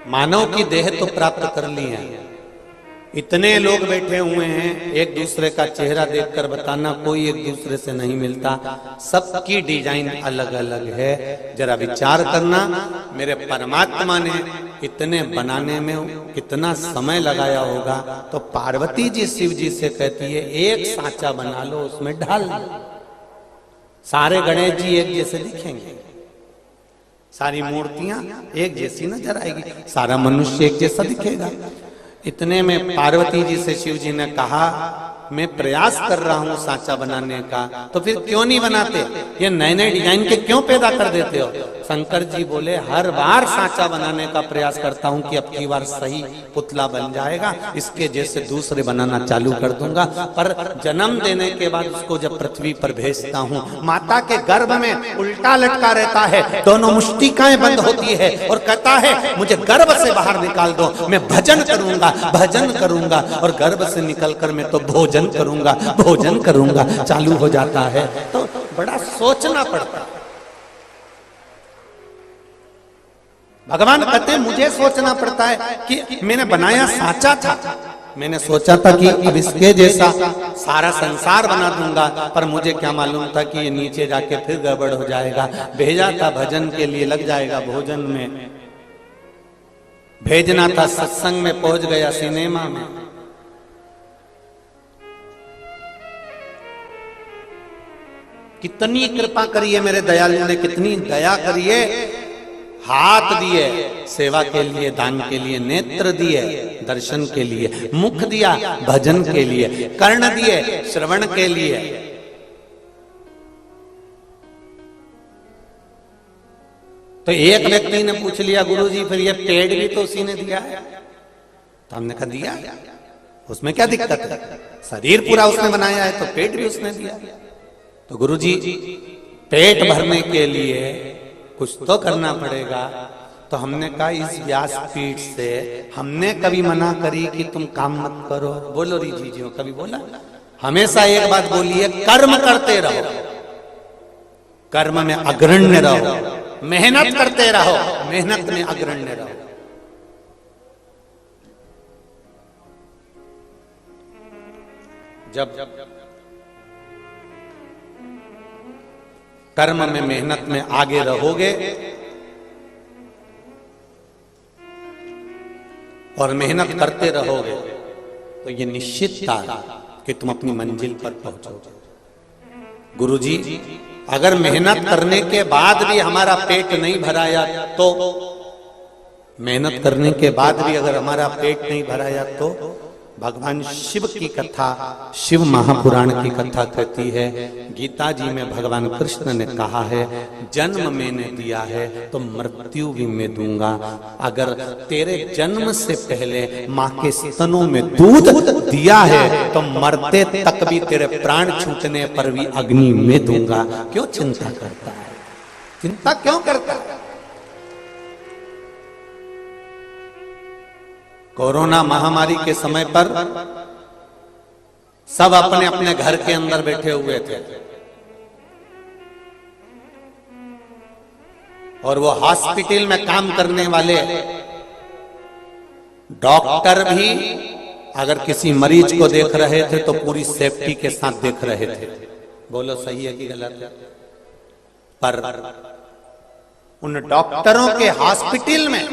मानव की देह तो प्राप्त कर ली है, इतने लोग बैठे हुए हैं, एक दूसरे का चेहरा देखकर बताना कोई एक दूसरे से नहीं मिलता, सबकी डिजाइन अलग अलग है। जरा विचार करना, मेरे परमात्मा ने इतने बनाने में कितना समय लगाया होगा। तो पार्वती जी शिव जी से कहती है एक सांचा बना लो, उसमें ढाल लो, सारे गणेश जी एक जैसे दिखेंगे, सारी मूर्तियां एक जैसी नजर आएगी, सारा मनुष्य एक जैसा दिखेगा। इतने में पार्वती जी से शिव जी ने कहा मैं प्रयास कर रहा हूं सांचा बनाने का, तो फिर क्यों नहीं बनाते, ये नए नए डिजाइन के क्यों पैदा कर देते हो। शंकर जी बोले हर बार सांचा बनाने का प्रयास करता हूं कि अब की बार सही पुतला बन जाएगा, इसके जैसे दूसरे बनाना चालू कर दूंगा। पर जन्म देने के बाद उसको जब पृथ्वी पर भेजता हूं, माता के गर्भ में उल्टा लटका रहता है, दोनों मुष्टिकाएं बंद होती है और कहता है मुझे गर्भ से बाहर निकाल दो, मैं भजन करूंगा भजन करूंगा, और गर्भ से निकलकर मैं तो भोजन करूंगा चालू हो जाता है। तो बड़ा सोचना पड़ता है। भगवान कहते हैं मुझे सोचना पड़ता है कि मैंने बनाया सांचा था, मैंने सोचा था कि अब इसके जैसा सारा संसार बना दूंगा, पर मुझे क्या मालूम था कि ये नीचे जाके फिर गड़बड़ हो जाएगा। भेजा था भजन के लिए, लग जाएगा भोजन में, भेजना था सत्संग में, पहुंच गया सिनेमा में। कितनी कृपा करी है मेरे दयालु ने, कितनी दया करी है। हाथ दिए सेवा के लिए, दान के लिए, नेत्र दिए दर्शन के लिए, मुख दिया भजन के लिए, कर्ण दिए श्रवण के लिए। तो एक व्यक्ति ने पूछ लिया गुरुजी फिर ये पेड़ भी तो उसी ने दिया है, तो हमने कहा दिया, उसमें क्या दिक्कत है, शरीर पूरा उसने बनाया है तो पेट भी उसने दिया। तो गुरुजी पेट भरने के लिए कुछ तो करना पड़ेगा। तो हमने कहा इस व्यासपीठ से हमने कभी मना करी कि तुम काम मत करो, बोलो री जी कभी बोला? हमेशा एक बात बोलिए, कर्म करते रहो, कर्म में अग्रण्य रहो, मेहनत करते रहो, मेहनत में अग्रण्य रहो। जब कर्म में मेहनत में आगे रहोगे और मेहनत करते रहोगे तो ये निश्चित था कि तुम अपनी मंजिल पर पहुंचोगे। गुरुजी अगर मेहनत करने के बाद भी हमारा पेट नहीं भराया तो, मेहनत करने के बाद भी अगर हमारा पेट नहीं भराया तो भगवान शिव की कथा, शिव महापुराण की कथा कहती है, गीता जी में भगवान कृष्ण ने कहा है जन्म मैंने दिया है तो मृत्यु भी मैं दूंगा। अगर तेरे जन्म से पहले माँ के स्तनों में दूध दिया है तो मरते तक भी तेरे प्राण छूटने पर भी अग्नि में दूंगा। क्यों चिंता करता है, चिंता क्यों करता है? कोरोना महामारी के समय पर सब अपने अपने घर के अंदर बैठे हुए थे और वो हॉस्पिटल में काम करने वाले डॉक्टर भी अगर किसी मरीज को देख रहे थे तो पूरी सेफ्टी के साथ देख रहे थे। बोलो सही है कि गलत है? पर उन डॉक्टरों के हॉस्पिटल में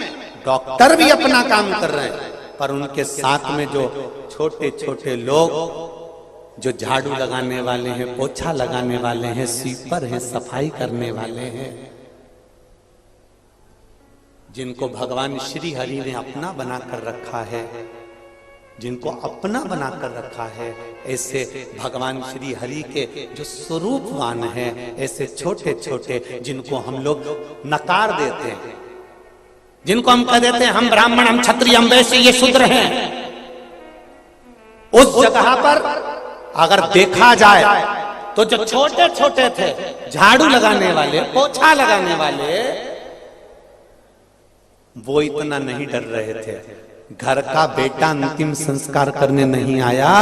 डॉक्टर भी अपना काम कर रहे हैं, पर उनके साथ में जो छोटे छोटे लोग जो झाड़ू लगाने वाले हैं, पोछा लगाने वाले हैं, स्वीपर हैं, सफाई करने वाले हैं, जिनको भगवान श्री हरि ने अपना बनाकर रखा है, जिनको अपना बनाकर रखा है, ऐसे भगवान श्री हरि के जो स्वरूपवान हैं, ऐसे छोटे छोटे जिनको हम लोग नकार देते हैं, जिनको हम कह देते हैं हम ब्राह्मण, हम क्षत्रिय, हम वैश्य, ये शूद्र हैं, उस जगह पर अगर देखा जाए तो जो छोटे छोटे थे झाड़ू लगाने वाले, पोछा लगाने वाले, वो इतना नहीं डर रहे थे। घर का बेटा अंतिम संस्कार करने नहीं आया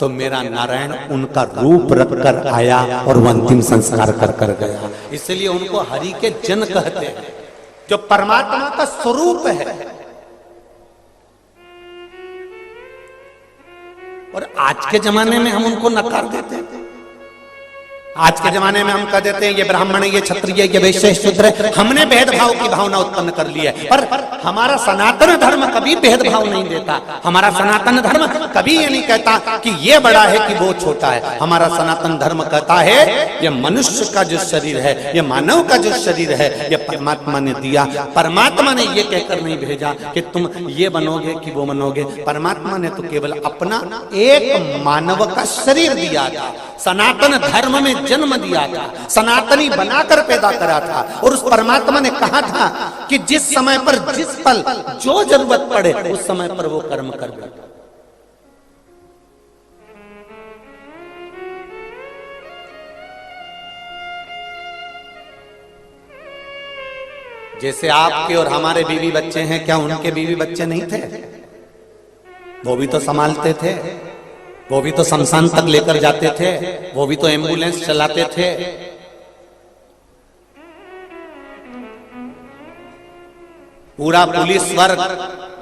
तो मेरा नारायण उनका रूप रख कर आया और वो अंतिम संस्कार कर गया। इसलिए उनको हरि के जन कहते हैं, जो परमात्मा का स्वरूप है। और आज के जमाने में हम उनको नकार देते हैं। आज के जमाने में हम कह देते हैं ये ब्राह्मण है, ये क्षत्रिय, ये वैश्य, शूद्र है। हमने भेदभाव की भावना उत्पन्न कर ली है, पर हमारा सनातन धर्म कभी भेदभाव नहीं देता। हमारा सनातन धर्म कभी ये नहीं कहता कि ये बड़ा है कि वो छोटा है। हमारा सनातन धर्म कहता है ये मनुष्य का जो शरीर है, ये मानव का जो शरीर है, ये परमात्मा ने दिया। परमात्मा ने ये कहकर नहीं भेजा कि तुम ये बनोगे कि वो बनोगे। परमात्मा ने तो केवल अपना एक मानव का शरीर दिया था, सनातन धर्म में जन्म दिया था, सनातनी बनाकर पैदा करा था। और उस परमात्मा ने कहा था कि जिस समय पर जिस पल जो जरूरत पड़े उस समय पर वो कर्म कर दे। जैसे आपके और हमारे बीवी बच्चे हैं, क्या उनके बीवी बच्चे नहीं थे? वो भी तो संभालते थे, वो भी तो शमशान तक लेकर जाते थे, वो भी तो एम्बुलेंस चलाते थे। पूरा पुलिस वर्ग,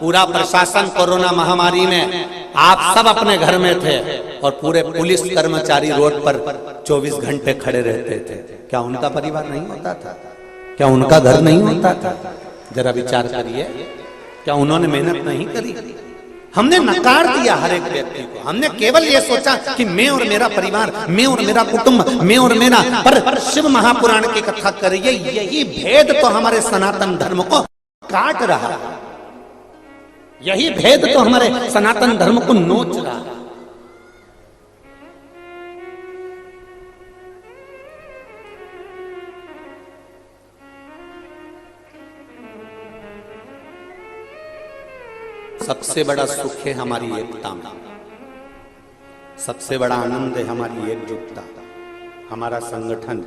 पूरा प्रशासन कोरोना महामारी में आप सब अपने घर में थे और पूरे पुलिस कर्मचारी रोड पर 24 घंटे खड़े रहते थे। क्या उनका परिवार नहीं होता था? क्या उनका घर नहीं होता था? जरा विचार करिए, क्या उन्होंने मेहनत नहीं करी? हमने नकार दिया हर एक व्यक्ति को। हमने केवल ये सोचा कि मैं और मेरा परिवार, मैं और मेरा कुटुंब, मैं और मेरा। पर शिव महापुराण की कथा करिए, यही भेद तो हमारे सनातन धर्म को काट रहा है। यही भेद तो हमारे सनातन धर्म को नोच रहा है। सबसे बड़ा सुख है हमारी एकता में, सबसे बड़ा आनंद है हमारी एकजुटता, हमारा संगठन,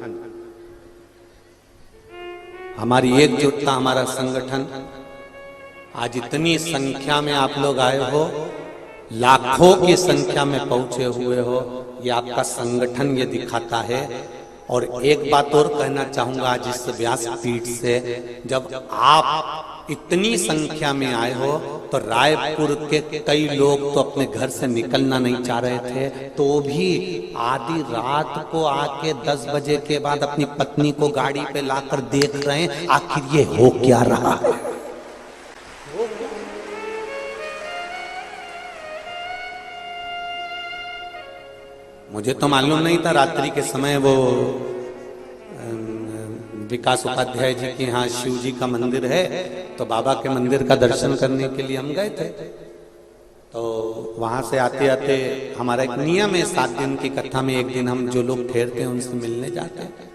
हमारी एकजुटता, हमारा संगठन। आज इतनी संख्या में आप लोग आए हो, लाखों की संख्या में पहुंचे हुए हो, ये आपका संगठन ये दिखाता है। और एक बात और कहना चाहूंगा आज इस व्यासपीठ से, जब आप इतनी संख्या में आए हो तो रायपुर के कई लोग तो अपने घर से निकलना नहीं चाह रहे थे, तो भी आधी रात को आके 10 बजे के बाद अपनी पत्नी को गाड़ी पे लाकर देख रहे हैं आखिर ये हो क्या रहा है। मुझे तो मालूम नहीं था, रात्रि के समय वो विकास उपाध्याय जी के यहाँ शिव जी का मंदिर है, तो बाबा के मंदिर का दर्शन करने के लिए हम गए थे। तो वहां से आते आते हमारा एक नियम है, 7 दिन की कथा में एक दिन हम जो लोग ठहरते हैं उनसे मिलने जाते हैं।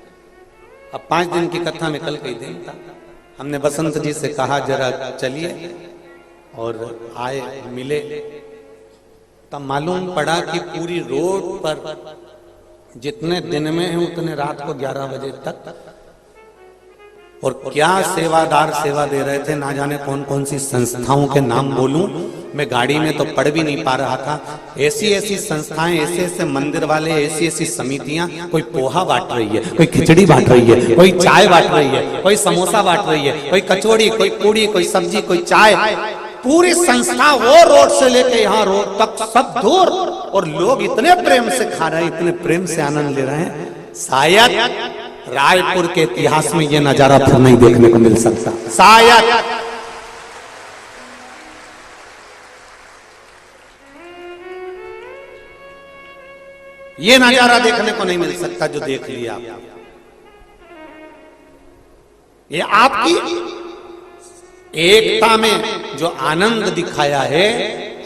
अब 5 दिन की कथा में कल कई दिन था। हमने बसंत जी से कहा जरा चलिए, और आए, मिले। तब मालूम पड़ा कि पूरी रोड पर जितने दिन में है उतने रात को 11 बजे तक, और क्या सेवादार सेवा दे रहे थे। ना जाने कौन कौन सी संस्थाओं के नाम बोलूं, मैं गाड़ी में तो पढ़ भी नहीं पा रहा था। ऐसी ऐसी संस्थाएं, ऐसे ऐसे मंदिर वाले, ऐसी ऐसी समितियां, कोई पोहा बांट रही है, कोई खिचड़ी बांट रही है, कोई चाय बांट रही है, कोई समोसा बांट रही है, कोई कचौड़ी, कोई पूड़ी, कोई सब्जी, कोई चाय। पूरी संस्था वो रोड से लेके यहाँ रोड तक सब दूर, और लोग इतने प्रेम से खा रहे हैं, इतने प्रेम से आनंद ले रहे हैं। शायद रायपुर के इतिहास में ये नजारा फिर नहीं देखने को मिल सकता, शायद। ये नजारा देखने को नहीं मिल सकता जो देख लिया आप। ये आपकी एकता में जो आनंद दिखाया है,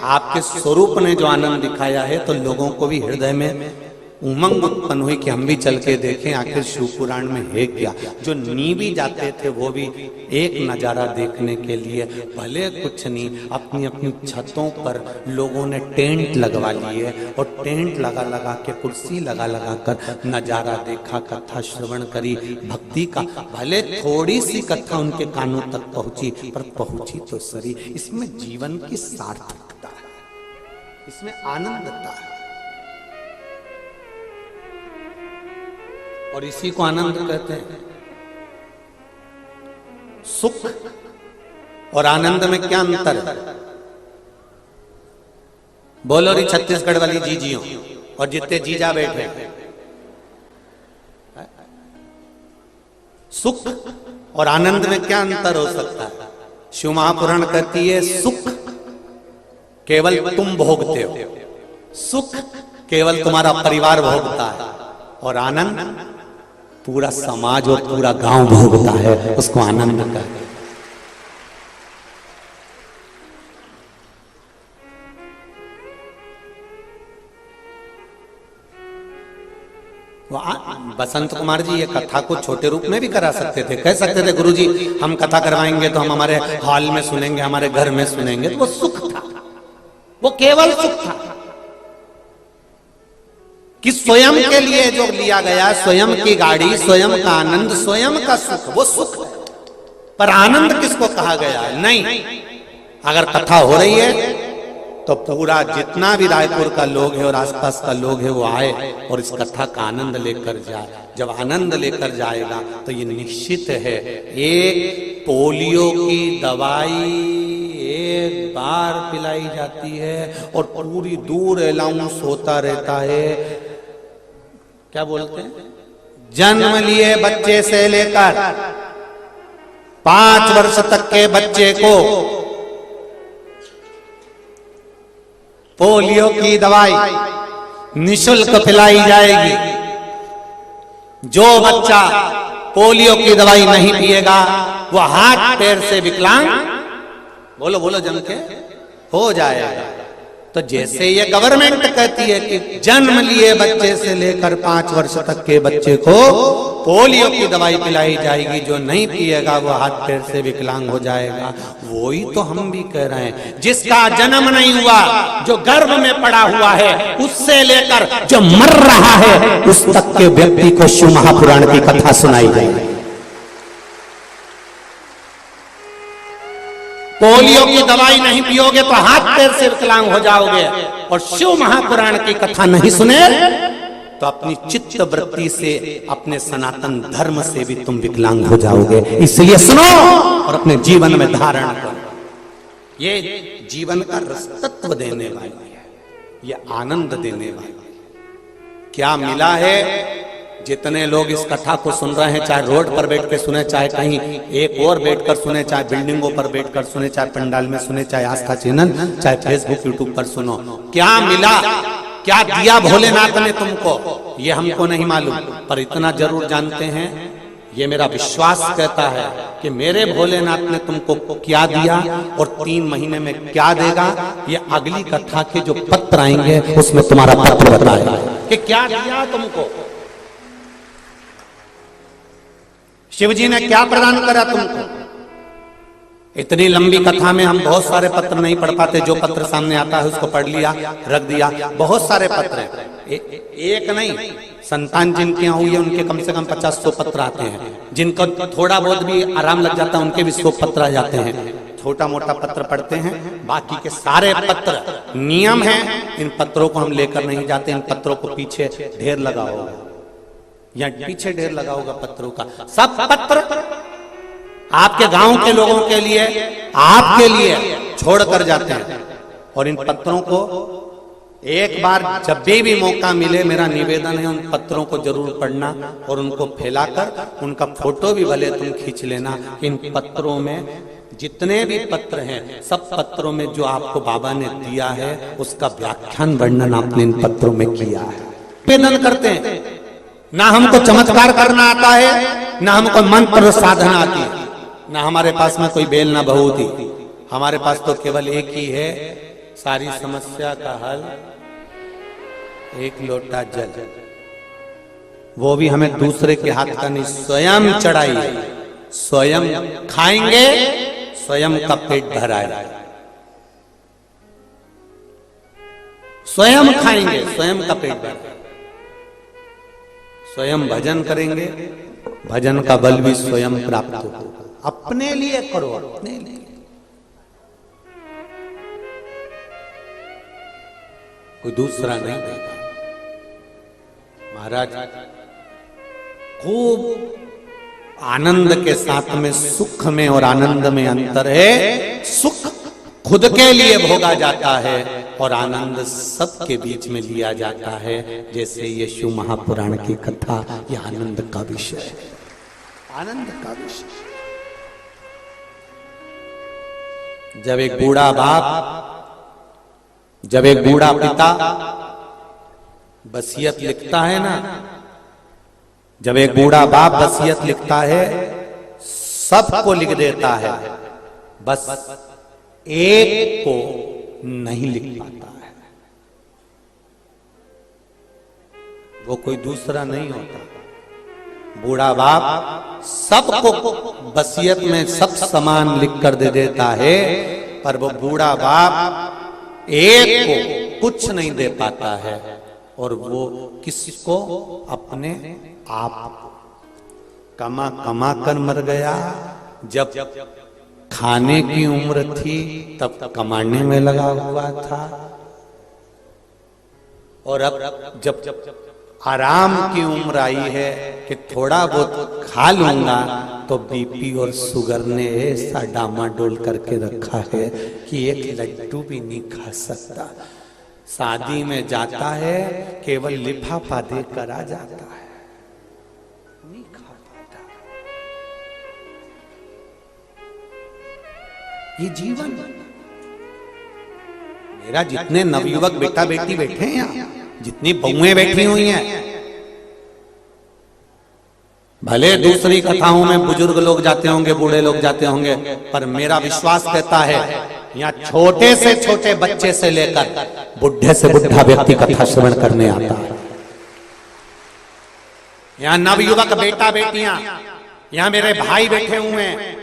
आपके स्वरूप ने जो आनंद दिखाया है, तो लोगों को भी हृदय में उमंग उत्पन्न हुई कि हम भी चल के देखें आखिर शिव पुराण में है क्या। जो नी भी जाते थे वो भी एक नजारा देखने के लिए, भले कुछ नहीं, अपनी अपनी छतों पर लोगों ने टेंट लगवा लिए, और टेंट लगा लगा के, कुर्सी लगा लगा कर नजारा देखा, कथा श्रवण करी, भक्ति का। भले थोड़ी सी कथा उनके कानों तक पहुंची, पर पहुंची तो सही। इसमें जीवन की सार्थकता है, इसमें आनंदता है, और इसी को आनंद कहते हैं। सुख और आनंद में क्या अंतर है? बोलो री छत्तीसगढ़ वाली जीजियों और जितने जीजा बैठे हैं। सुख और आनंद में क्या अंतर हो सकता है? शिव महापुराण कहती है सुख केवल तुम भोगते हो, सुख केवल तुम्हारा परिवार भोगता है, और आनंद पूरा समाज और पूरा गांव भोगता है। उसको आनंद कहते हैं। बसंत कुमार जी ये कथा को छोटे रूप में भी करा सकते थे, कह सकते थे गुरुजी हम कथा करवाएंगे तो हम हमारे हॉल में सुनेंगे, हमारे घर में सुनेंगे। तो वो सुख था, वो केवल सुख था कि स्वयं के लिए जो लिया गया, स्वयं की गाड़ी, स्वयं का आनंद, स्वयं का सुख, वो सुख है। पर आनंद किसको कहा गया है? नहीं। अगर कथा हो रही है तो पूरा जितना भी रायपुर का लोग है और आसपास का लोग है वो आए और इस कथा का आनंद लेकर जाए। जब आनंद लेकर जाएगा तो ये निश्चित है एक पोलियो की दवाई एक बार पिलाई जाती है और पूरी दूर अलाउंस होता रहता है। क्या बोलते हैं? जन्म लिए बच्चे से लेकर 5 वर्ष तक के बच्चे को पोलियो की दवाई निशुल्क पिलाई जाएगी। जो बच्चा पोलियो की दवाई नहीं पिएगा वो हाथ पैर से विकलांग, बोलो बोलो जम के, हो जाएगा। तो जैसे ये गवर्नमेंट कहती है कि जन्म लिए बच्चे से लेकर 5 वर्ष तक के बच्चे को पोलियो की दवाई पिलाई जाएगी, जो नहीं पिएगा वो हाथ पैर से विकलांग हो जाएगा, वही तो हम भी कह रहे हैं। जिसका जन्म नहीं हुआ, जो गर्भ में पड़ा हुआ है, उससे लेकर जो मर रहा है उस तक के व्यक्ति को शिव महापुराण की कथा सुनाई जाएगी। पोलियो की दवाई नहीं पियोगे तो हाथ पैर से विकलांग हो जाओगे, और शिव महापुराण की कथा नहीं सुने तो अपनी चित्त वृत्ति से, अपने सनातन धर्म से भी तुम विकलांग हो जाओगे। इसलिए सुनो और अपने जीवन में धारण करो। ये जीवन का रसतत्व देने वाली है, ये आनंद देने वाली है। क्या मिला है? जितने लोग इस कथा को सुन रहे हैं, चाहे रोड पर बैठ के सुने, चाहे कहीं एक और बैठकर सुने, चाहे बिल्डिंगों पर बैठकर सुने, चाहे पंडाल में सुने, चाहे आस्था चैनल, चाहे फेसबुक यूट्यूब पर सुनो, क्या मिला, क्या दिया भोलेनाथ ने तुमको, ये हमको नहीं मालूम, पर इतना जरूर जानते हैं, ये मेरा विश्वास कहता है कि मेरे भोलेनाथ ने तुमको क्या दिया और 3 महीने में क्या देगा, ये अगली कथा के जो पत्र आएंगे उसमें तुम्हारा पत्र बताएगा कि क्या दिया तुमको, शिवजी ने क्या प्रदान करा तुमको। इतनी लंबी कथा में हम बहुत सारे पत्र नहीं पढ़ पाते। जो पत्र सामने आता है उसको पढ़ लिया, रख दिया। बहुत सारे पत्र हैं, एक नहीं, संतान जिनके यहाँ हुई है उनके कम से कम 50-100 पत्र आते हैं। जिनको थोड़ा बहुत भी आराम लग जाता है उनके भी 100 पत्र आ जाते हैं। छोटा मोटा पत्र पढ़ते हैं, बाकी के सारे पत्र नियम है। इन पत्रों को हम लेकर नहीं जाते, इन पत्रों को पीछे ढेर लगा होगा, या पीछे ढेर लगा होगा पत्रों का। सब पत्र आपके गांव के लोगों के लिए, आपके लिए छोड़ कर जाते हैं। और इन पत्रों को एक बार जब भी मौका मिले, मेरा निवेदन है उन पत्रों को जरूर पढ़ना और उनको फैलाकर उनका फोटो भी भले तुम खींच लेना। इन पत्रों में जितने भी पत्र हैं, सब पत्रों में जो आपको बाबा ने दिया है उसका व्याख्यान वर्णन आपने इन पत्रों में किया है। निवेदन करते हैं, ना हमको चमत्कार करना आता है, ना हमको मंत्र साधना आती है, ना हमारे पास में कोई बेल ना बहुती। हमारे पास तो केवल एक ही है सारी समस्या का हल, एक लोटा जल। वो भी हमें दूसरे के हाथ का नहीं, स्वयं चढ़ाइए, स्वयं खाएंगे, स्वयं का पेट भराए, स्वयं खाएंगे, स्वयं का पेट भराए, स्वयं भजन करेंगे, भजन का बल भी स्वयं प्राप्त होगा। अपने लिए करो, अपने लिए। कोई दूसरा नहीं देगा। महाराज खूब आनंद के साथ में सुख में और आनंद में अंतर है। सुख खुद के लिए भोगा जाता है और आनंद सबके बीच में लिया जाता है। जैसे यीशु महापुराण की कथा, यह आनंद का विषय है, आनंद का विषय। जब एक बूढ़ा पिता वसीयत लिखता है ना, जब एक बूढ़ा बाप वसीयत लिखता है, सबको लिख देता है, बस एक को नहीं लिख पाता है। वो कोई दूसरा नहीं होता। बूढ़ा बाप सबको वसीयत में सब समान लिख कर दे देता है, पर वो बूढ़ा बाप एक को कुछ नहीं दे पाता है। और वो किसको? अपने आप कमा कमा कर मर गया। जब खाने की उम्र थी तब कमाने में लगा हुआ था, और अब जब आराम की उम्र आई है कि थोड़ा बहुत खा लूंगा, तो बीपी और शुगर ने ऐसा डामाडोल करके रखा है कि एक लड्डू भी नहीं खा सकता। शादी में जाता है, केवल लिफाफा देकर आ जाता है, नहीं खा पाता। ये जीवन। मेरा जितने नवयुवक बेटा बेटी बैठे हैं यहाँ, जितनी बहुएं बैठी हुई हैं, भले दूसरी कथाओं में बुजुर्ग लोग जाते होंगे, बूढ़े लोग जाते होंगे, पर मेरा विश्वास कहता है यहाँ छोटे से छोटे बच्चे से लेकर बुढ़े से बुढ़ा व्यक्ति कथा श्रवण करने आता है। यहाँ नवयुवक बेटा बेटियां, यहाँ मेरे भाई बैठे हुए हैं,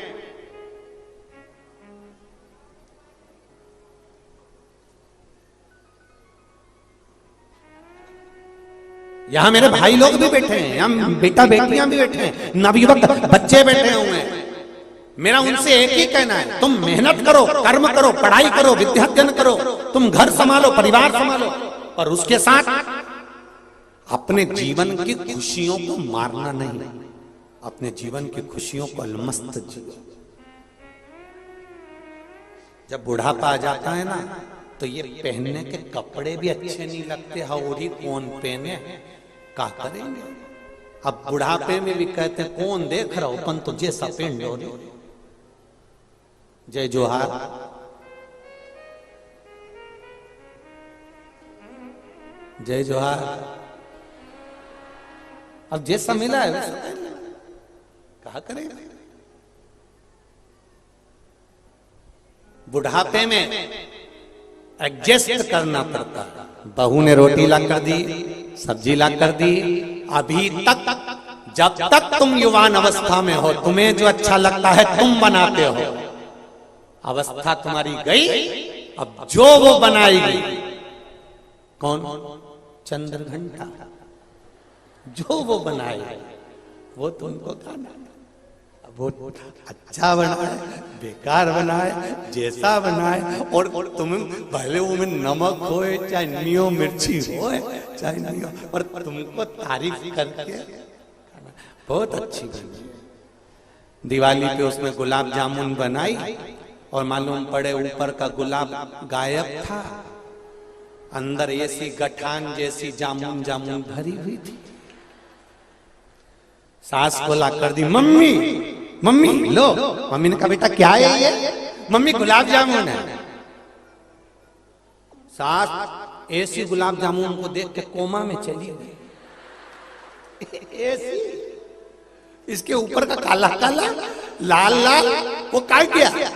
यहाँ मेरे भाई लोग भी बैठे हैं, यहाँ बेटा बेटियां भी बैठे हैं, नवयुवक बच्चे बैठे हुए हैं। मेरा उनसे एक ही कहना है, तुम मेहनत करो, कर्म करो, पढ़ाई करो, विद्याध्ययन करो, तुम घर संभालो, परिवार संभालो, पर उसके साथ अपने जीवन की खुशियों को मारना नहीं, अपने जीवन की खुशियों को अलमस्त जियो। जब बुढ़ापा आ जाता है ना, तो ये पहनने के कपड़े भी अच्छे नहीं लगते, हौरी कौन पहने, क्या करेंगे। अब बुढ़ापे में भी कहते हैं कौन देख रहा हो, अपन तो जैसा पहन लो। जय जोहार। जय जोहार। अब जैसा मिला है वैसा कहा करें। बुढ़ापे में एडजस्ट करना पड़ता। बहू ने रोटी ला कर दी, सब्जी ला कर दी, अभी तक जब तक तुम युवान अवस्था में हो, तुम्हें जो अच्छा लगता है तुम बनाते हो। अवस्था तुम्हारी गई, अब जो वो बनाएगी, कौन? चंद्रघंटा। जो वो बनाएगी वो तुमको खाना। वो अच्छा बनाए, बेकार बनाए, जैसा बनाए, और तुम पहले वो में नमक हो चाहे नियो मिर्ची हो चाहे नहीं हो, और तुमको तारीफ करके बहुत अच्छी बनी। दिवाली पे उसमें गुलाब जामुन बनाई और मालूम पड़े ऊपर का गुलाब गायब था, अंदर ऐसी गठान जैसी जामुन जामुन भरी हुई थी। सास को ला कर दी, मम्मी मम्मी लो। मम्मी ने कहा बेटा क्या है ये? मम्मी गुलाब जामुन है। सास ऐसी गुलाब जामुन को देख के कोमा में चली गई। ऐसी इसके ऊपर का काला काला लाल लाल वो काट गया,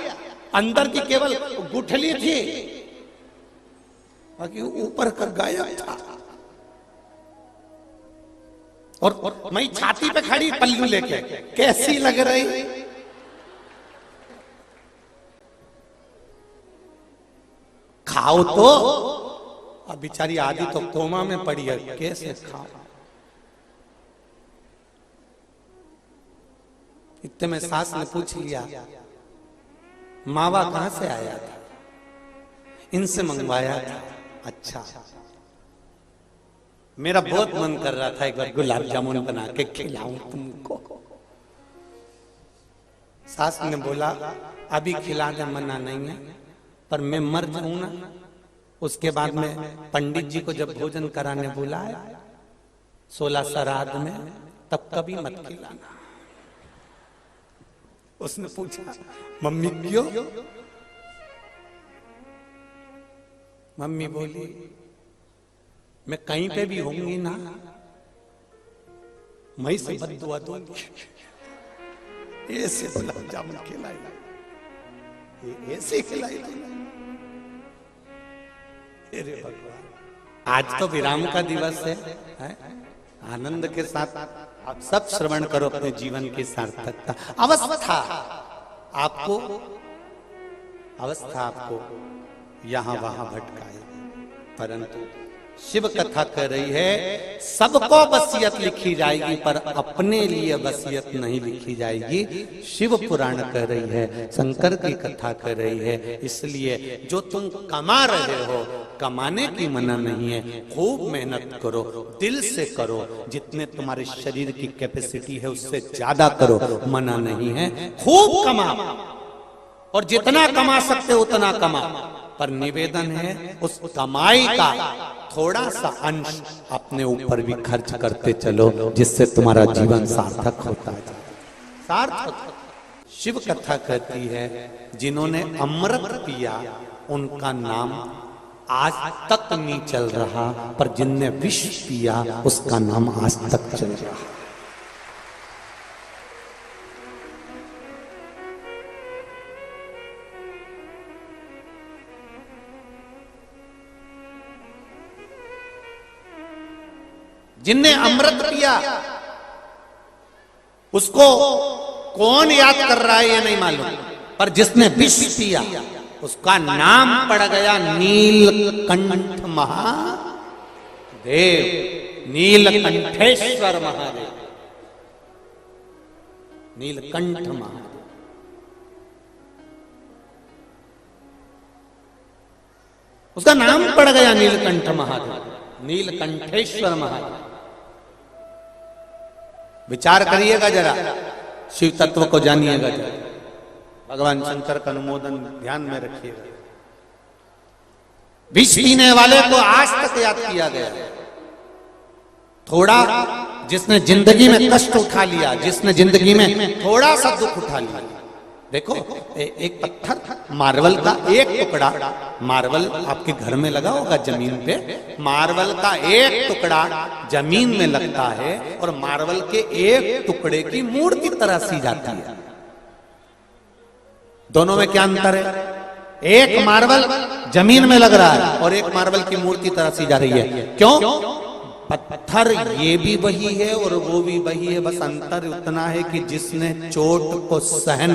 अंदर की केवल गुठली थी, बाकी ऊपर का गायब था। और मैं छाती पे खड़ी पल्लू लेके, कैसी लग रही? खाओ तो। अब बेचारी आदि तो कोमा में पड़ी है, कैसे खाओ? इतने में सास ने पूछ लिया मावा कहां से आया था? इनसे मंगवाया था। अच्छा, मेरा बहुत मन कर रहा था एक बार गुलाब जामुन बना के खिलाऊं तुमको। सास ने बोला अभी खिलाने मना नहीं है, पर मैं मर जाऊं ना, उसके बाद में पंडित जी को जब भोजन कराने बुलाया 16 श्राद्ध में, तब कभी मत खिलाना। उसने पूछा मम्मी क्यों? मम्मी बोली मैं कहीं पे भी होंगी ना, मैं से बद्दुआ दूंगी। ऐसे गुलाब जामुन खिलाई, ऐसे खिलाई। अरे भगवान, आज तो विराम का दिवस है? आनंद के साथ आप सब श्रवण करो अपने जीवन की सार्थकता। अवस्था आपको यहां वहां भटकाएगी, परंतु शिव कथा कर रही है सबको वसीयत लिखी जाएगी, पर अपने लिए वसीयत नहीं लिखी जाएगी। शिव पुराण कर रही है, शंकर की कथा कर रही है। इसलिए जो तुम कमा रहे हो, कमाने की मना नहीं है, खूब मेहनत करो, दिल से करो, जितने तुम्हारे शरीर की कैपेसिटी है उससे ज्यादा करो, मना नहीं है। खूब कमा, और जितना कमा सकते उतना कमा, पर निवेदन है उस कमाई का थोड़ा सा अंश अपने ऊपर भी खर्च करते चलो, जिससे तुम्हारा जीवन सार्थक होता है। सार्थक शिव कथा कहती है जिन्होंने अमृत पिया उनका नाम आज तक नहीं चल रहा, पर जिनने विष पिया उसका नाम आज तक चल रहा। जिनने अमृत पिया उसको कौन याद कर रहा है ये नहीं मालूम, पर जिसने विष पिया उसका नाम पड़ गया नीलकंठ महादेव, नीलकंठेश्वर महादेव, नीलकंठ महादेव। उसका नाम पड़ गया नीलकंठ महादेव, नीलकंठेश्वर महादेव। विचार करिएगा जरा, शिव तत्व को जानिएगा जरा, भगवान शंकर का अनुमोदन ध्यान में रखिएगा। विष पीने वाले को आज तक याद किया गया। थोड़ा जिसने जिंदगी में कष्ट उठा लिया, जिसने जिंदगी में थोड़ा सा दुख उठा लिया, देखो एक पत्थर मार्बल का एक टुकड़ा, मार्बल आपके घर में लगा होगा जमीन पे, मार्बल का एक टुकड़ा जमीन में लगता है और मार्बल के एक टुकड़े की मूर्ति तराशी जाती है। दोनों में क्या अंतर है? एक मार्बल जमीन में लग रहा है और एक मार्बल की मूर्ति तराशी जा रही है। क्यों? पत्थर ये भी वही है और वो भी वही है, बस अंतर उतना है कि जिसने चोट को सहन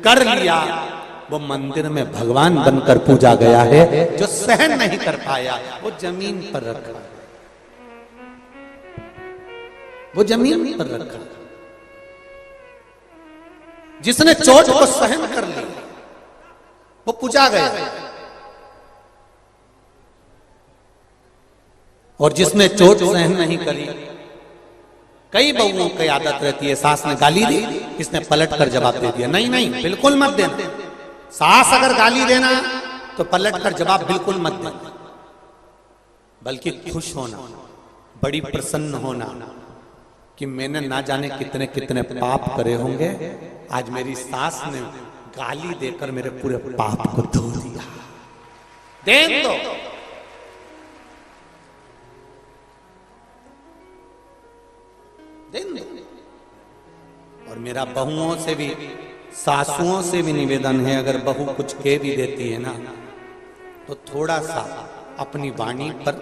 कर लिया वो मंदिर में भगवान बनकर पूजा गया है, जो सहन नहीं कर पाया वो जमीन पर रखा, वो जमीन पर रखा। जिसने चोट को सहन कर लिया वो पूजा गया, और जिसने चोट सहन नहीं करी, कई बहुओं की आदत रहती है, सास ने गाली दी, इसने पलट कर जवाब दे दिया। नहीं नहीं, बिल्कुल मत देना। सास अगर गाली देना तो पलट कर जवाब बिल्कुल मत देना, बल्कि खुश होना, बड़ी प्रसन्न होना कि मैंने ना जाने कितने कितने पाप करे होंगे, आज मेरी सास ने गाली देकर मेरे पूरे पाप को धो दिया। देन दो। और मेरा बहुओं से भी, सासुओं से भी निवेदन है, अगर बहू कुछ कह भी देती है ना तो थोड़ा सा अपनी वाणी पर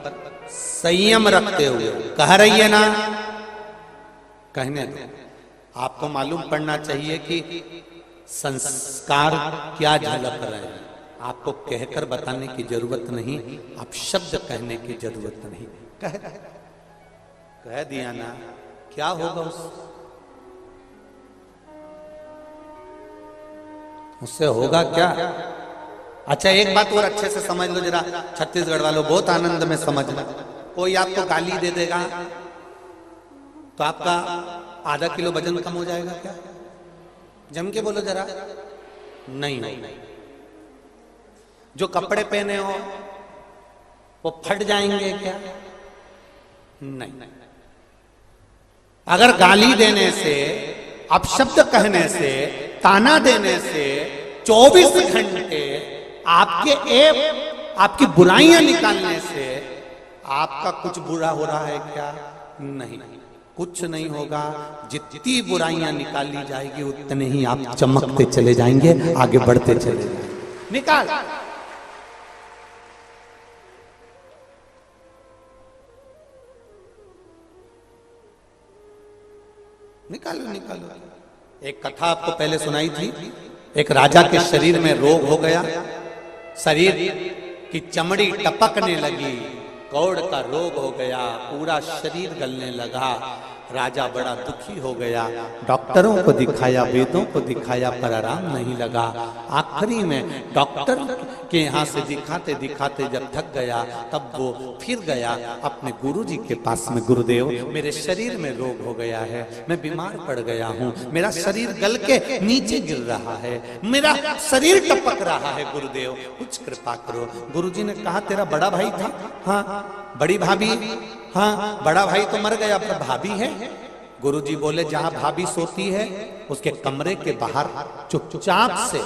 संयम रखते हुए कह रही है ना, कहने दो। आपको मालूम पड़ना चाहिए कि संस्कार क्या झलक रहे हैं। आपको कहकर बताने की जरूरत नहीं, आप शब्द कहने की जरूरत नहीं। कह दिया ना, क्या होगा उससे होगा क्या? अच्छा एक बात और अच्छे से समझ लो जरा, छत्तीसगढ़ वालों बहुत आनंद में समझना। कोई आपको गाली दे देगा तो आपका आधा किलो वजन कम हो जाएगा क्या? जम के बोलो जरा। नहीं, जो कपड़े पहने हो वो फट जाएंगे क्या? नहीं। अगर गाली देने से, अपशब्द कहने से, ताना देने से 24 घंटे आपकी बुराइयां निकालने से आपका कुछ बुरा हो रहा है क्या? नहीं, कुछ नहीं होगा। जितनी बुराइयां निकाली जाएगी उतने ही आप चमकते चले जाएंगे, आगे बढ़ते चले जाएंगे। निकाल, निकालो निकालो। एक कथा आपको पहले सुनाई थी। एक राजा के शरीर में रोग हो गया, शरीर की चमड़ी टपकने लगी, कौड़ का रोग हो गया, पूरा शरीर गलने लगा। राजा बड़ा दुखी हो गया, डॉक्टरों को दिखाया, वेदों को दिखाया, पर आराम नहीं लगा। आखिरी में डॉक्टर के यहाँ से दिखाते दिखाते जब थक गया, तब वो फिर गया अपने गुरुजी के पास में। गुरुदेव, मेरे शरीर में रोग हो गया है, मैं बीमार पड़ गया हूँ, मेरा शरीर गल के नीचे गिर रहा है, मेरा शरीर टपक रहा है, गुरुदेव कुछ कृपा करो। गुरुजी ने कहा, तेरा बड़ा भाई था? हाँ। बड़ी भाभी? हाँ। बड़ा भाई तो मर गया, पर भाभी है? गुरुजी बोले, जहां भाभी सोती है उसके कमरे के बाहर चुपचाप से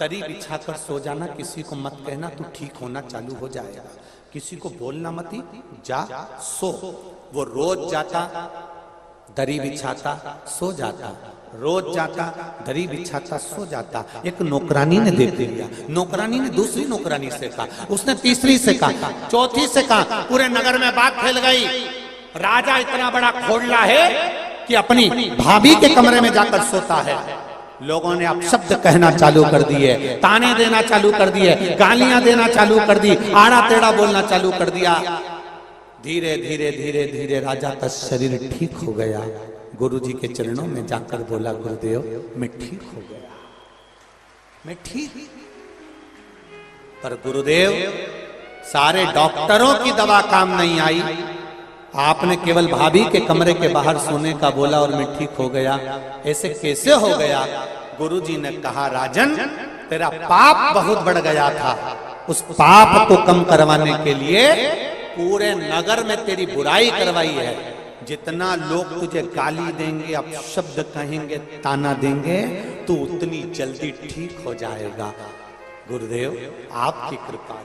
दरी बिछाकर सो जाना, किसी को मत कहना, तू ठीक होना चालू हो जाएगा, किसी को बोलना मत, जा सो। वो रोज जाता, दरी बिछाता, सो जाता, रोज जाता, दरी बिछाता, सो जाता। एक नौकरानी ने देख लिया, नौकरानी ने दूसरी नौकरानी से कहा, उसने तीसरी से कहा, चौथी से कहा, पूरे नगर में बात फैल गई, राजा इतना बड़ा खोड़ला है कि अपनी भाभी के कमरे में जाकर सोता है। लोगों ने अपशब्द कहना चालू कर दिए, ताने देना चालू कर दिए, गालियां देना चालू कर दी, आड़ा टेढ़ा बोलना चालू कर दिया। धीरे धीरे धीरे धीरे राजा का शरीर ठीक हो गया। गुरुजी के चरणों में जाकर बोला, गुरुदेव मैं ठीक हो गया, मैं ठीक। पर गुरुदेव, सारे डॉक्टरों की दवा काम नहीं आई, आपने केवल भाभी के कमरे के बाहर सोने का बोला और मैं ठीक हो गया। ऐसे कैसे हो गया? गुरुजी ने कहा, राजन तेरा पाप बहुत बढ़ गया था, उस पाप को कम करवाने के लिए पूरे नगर में तेरी बुराई करवाई है। जितना लोग तुझे गाली देंगे, अपशब्द कहेंगे, ताना देंगे, तू उतनी जल्दी ठीक हो जाएगा। गुरुदेव आपकी कृपा।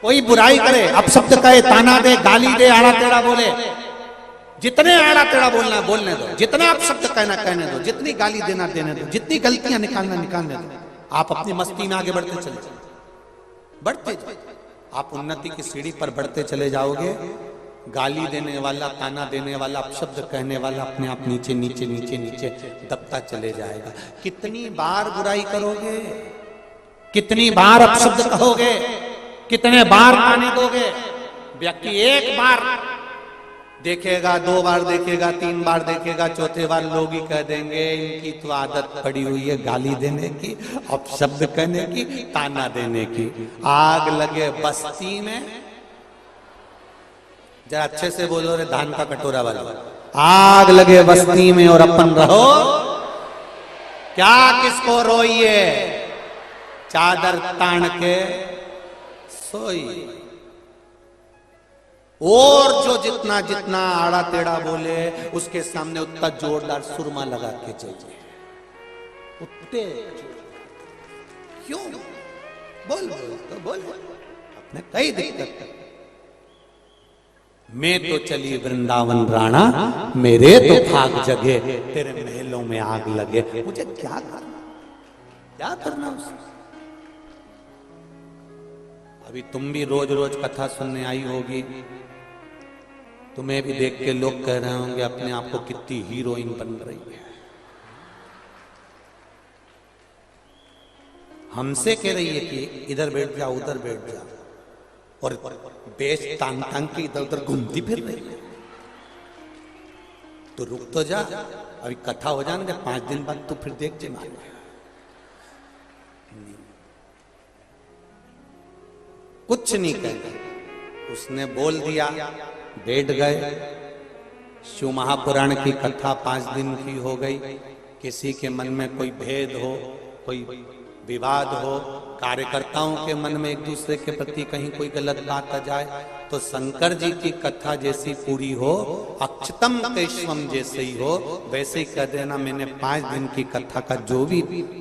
कोई बुराई करे, अपशब्द कहे, ताना दे, गाली दे, आड़ा टेढ़ा बोले, जितने आड़ा टेढ़ा बोलना बोलने दो, जितना अपशब्द कहना कहने दो, जितनी गाली देना देने दो, जितनी गलतियां निकालना निकालने दो। आप अपनी मस्ती में आगे बढ़ते चले जाओ, बढ़ते आप उन्नति की सीढ़ी पर बढ़ते चले जाओगे। गाली देने वाला, ताना देने वाला, अपशब्द कहने वाला अपने आप नीचे नीचे नीचे नीचे दबता चले जाएगा। कितनी बार बुराई करोगे, कितनी बार अपशब्द कहोगे, कितने बार ताने दोगे? व्यक्ति एक बार देखेगा, दो बार देखेगा, तीन बार देखेगा, चौथे बार लोग ही कह देंगे इनकी तो आदत पड़ी हुई है गाली देने की, अपशब्द कहने की, ताना देने की। आग लगे बस्ती में, जरा अच्छे से बोलो रे धान का कटोरा वाला, आग लगे बस्ती में और अपन रहो क्या किसको रोइए, चादर तान के सोई। और जो जितना जितना आड़ा टेढ़ा बोले उसके सामने उतना जोरदार सुरमा लगा के चाहिए, उतने क्यों बोल बोल तो बोल, अपने कई दिक्कत। मैं तो चली वृंदावन राणा, मेरे तो भाग जगे, तेरे महलों में आग लगे, मुझे क्या करना, क्या करना उसमें? अभी तुम भी रोज रोज कथा सुनने आई होगी, तुम्हें भी देख के लोग कह रहे होंगे अपने आप को कितनी हीरोइन बन रही है। हमसे कह रही है कि इधर बैठ जा, उधर बैठ जा, और बेच टांग टांग के इधर उधर घूमती फिर रही है। तो रुक तो जा, अभी कथा हो जाएंगे 5 दिन बाद, तो फिर देख जे मार। कुछ नहीं कहते, उसने बोल दिया, बैठ गए। शिव महापुराण की कथा 5 दिन की हो गई। किसी के मन में कोई भेद हो, कोई विवाद हो, कार्यकर्ताओं के मन में एक दूसरे के प्रति कहीं कोई गलत बात आ जाए, तो शंकर जी की कथा जैसी पूरी हो, अक्षतम केशवम जैसे ही हो, वैसे ही कह देना मैंने 5 दिन की कथा का जो भी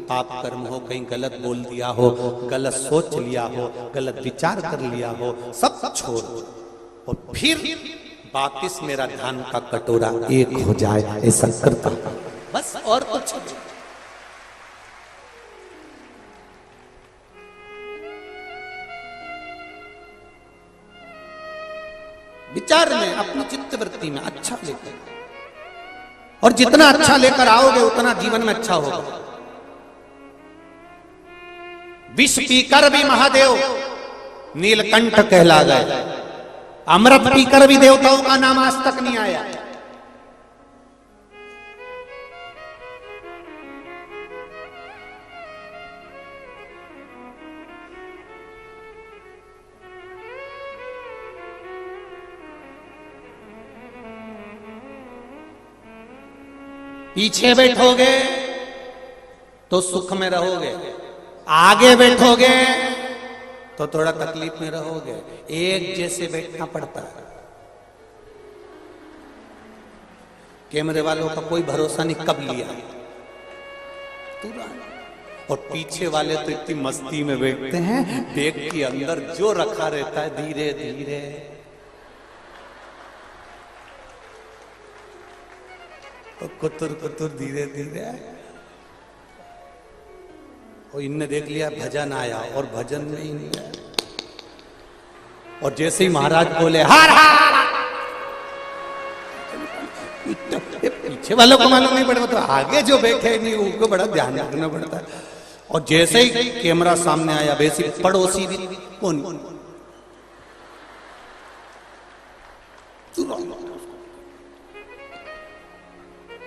पाप कर्म हो, कहीं गलत बोल दिया हो, गलत सोच लिया हो, गलत विचार कर लिया हो, सब छोड़ और फिर वापिस मेरा ध्यान का कटोरा एक हो जाए, ऐसा करता बस, और कुछ नहीं। विचार में, अपनी चित्तवृत्ति में अच्छा लेकर, और जितना अच्छा लेकर आओगे उतना जीवन में अच्छा होगा। विष पीकर भी महादेव नीलकंठ कहला गए, अमृत पीकर भी देवताओं का नाम आज तक नहीं आया। पीछे बैठोगे तो सुख में रहोगे, आगे बैठोगे तो थोड़ा तकलीफ में रहोगे। एक जैसे बैठना पड़ता है। कैमरे वालों का कोई भरोसा नहीं कब लिया, और पीछे वाले तो इतनी मस्ती में बैठते हैं, बैग के अंदर जो रखा रहता है धीरे धीरे कुतुर कुतुर धीरे धीरे। और इनने देख लिया भजन आया, और भजन में ही, और जैसे ही महाराज बोले हार हार, पीछे वालों को मालूम नहीं पड़ता, तो आगे जो बैठे नहीं उनको बड़ा ध्यान रखना पड़ता है। और जैसे ही कैमरा सामने आया, वैसे पड़ोसी भी कौन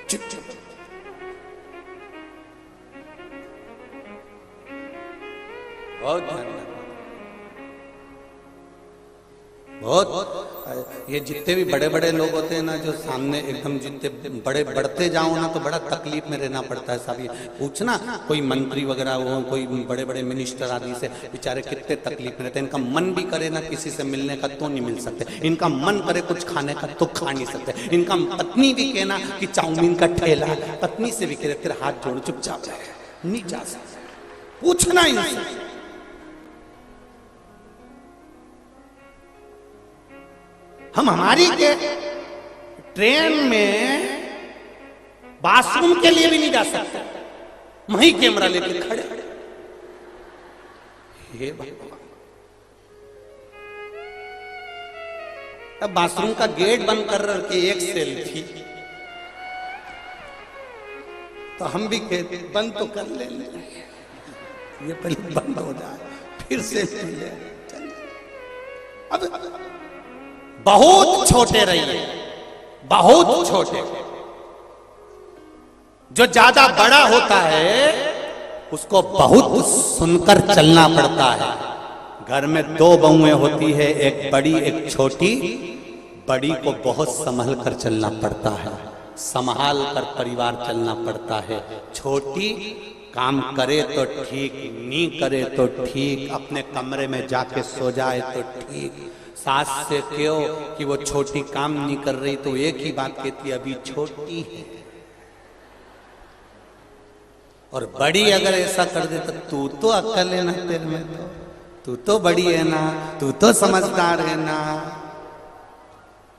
चुप चुप, बहुत ध्यान रखना, बहुत। ये जितने भी बड़े बड़े लोग होते हैं ना, जो सामने एकदम जितने बड़े बढ़ते जाओ ना, तो बड़ा तकलीफ में रहना पड़ता है। सब ये पूछना, कोई मंत्री वगैरह हो, कोई बड़े बड़े मिनिस्टर आदि से, बेचारे कितने तकलीफ में रहते हैं। इनका मन भी करे ना किसी से मिलने का तो नहीं मिल सकते, इनका मन करे कुछ खाने का तो खा नहीं सकते। इनका पत्नी भी कहना कि चाउमीन का ठेला, पत्नी से भी कह तेरे हाथ जोड़ चुपचाप रहे, नहीं जा सकते, पूछना इनसे। हम हमारी के ट्रेन में बाथरूम के लिए भी नहीं जा सकते, वहीं कैमरा लेके खड़े। हे भगवान, अब बाथरूम का गेट बंद कर के एक सेल्फी, तो हम भी कहते बंद तो कर ले, ये पहले बंद हो जाए फिर सेल्फी ले। अब बहुत छोटे रहिए, बहुत छोटे। जो ज्यादा बड़ा होता है उसको बहुत सुनकर चलना पड़ता है। घर में 2 बहुएं होती है, एक बड़ी एक छोटी। बड़ी को बहुत संभल कर चलना पड़ता है, संभाल कर परिवार चलना पड़ता है। छोटी काम करे तो ठीक, नहीं करे तो ठीक, अपने कमरे में जाके सो जाए तो ठीक। सास से क्यों कि वो छोटी काम नहीं कर रही, तो एक ही बात कहती अभी छोटी है। और बड़ी अगर ऐसा कर दे तो तू तो अक्ल है ना तेरे में, तू तो बड़ी है ना, तू तो समझदार है ना।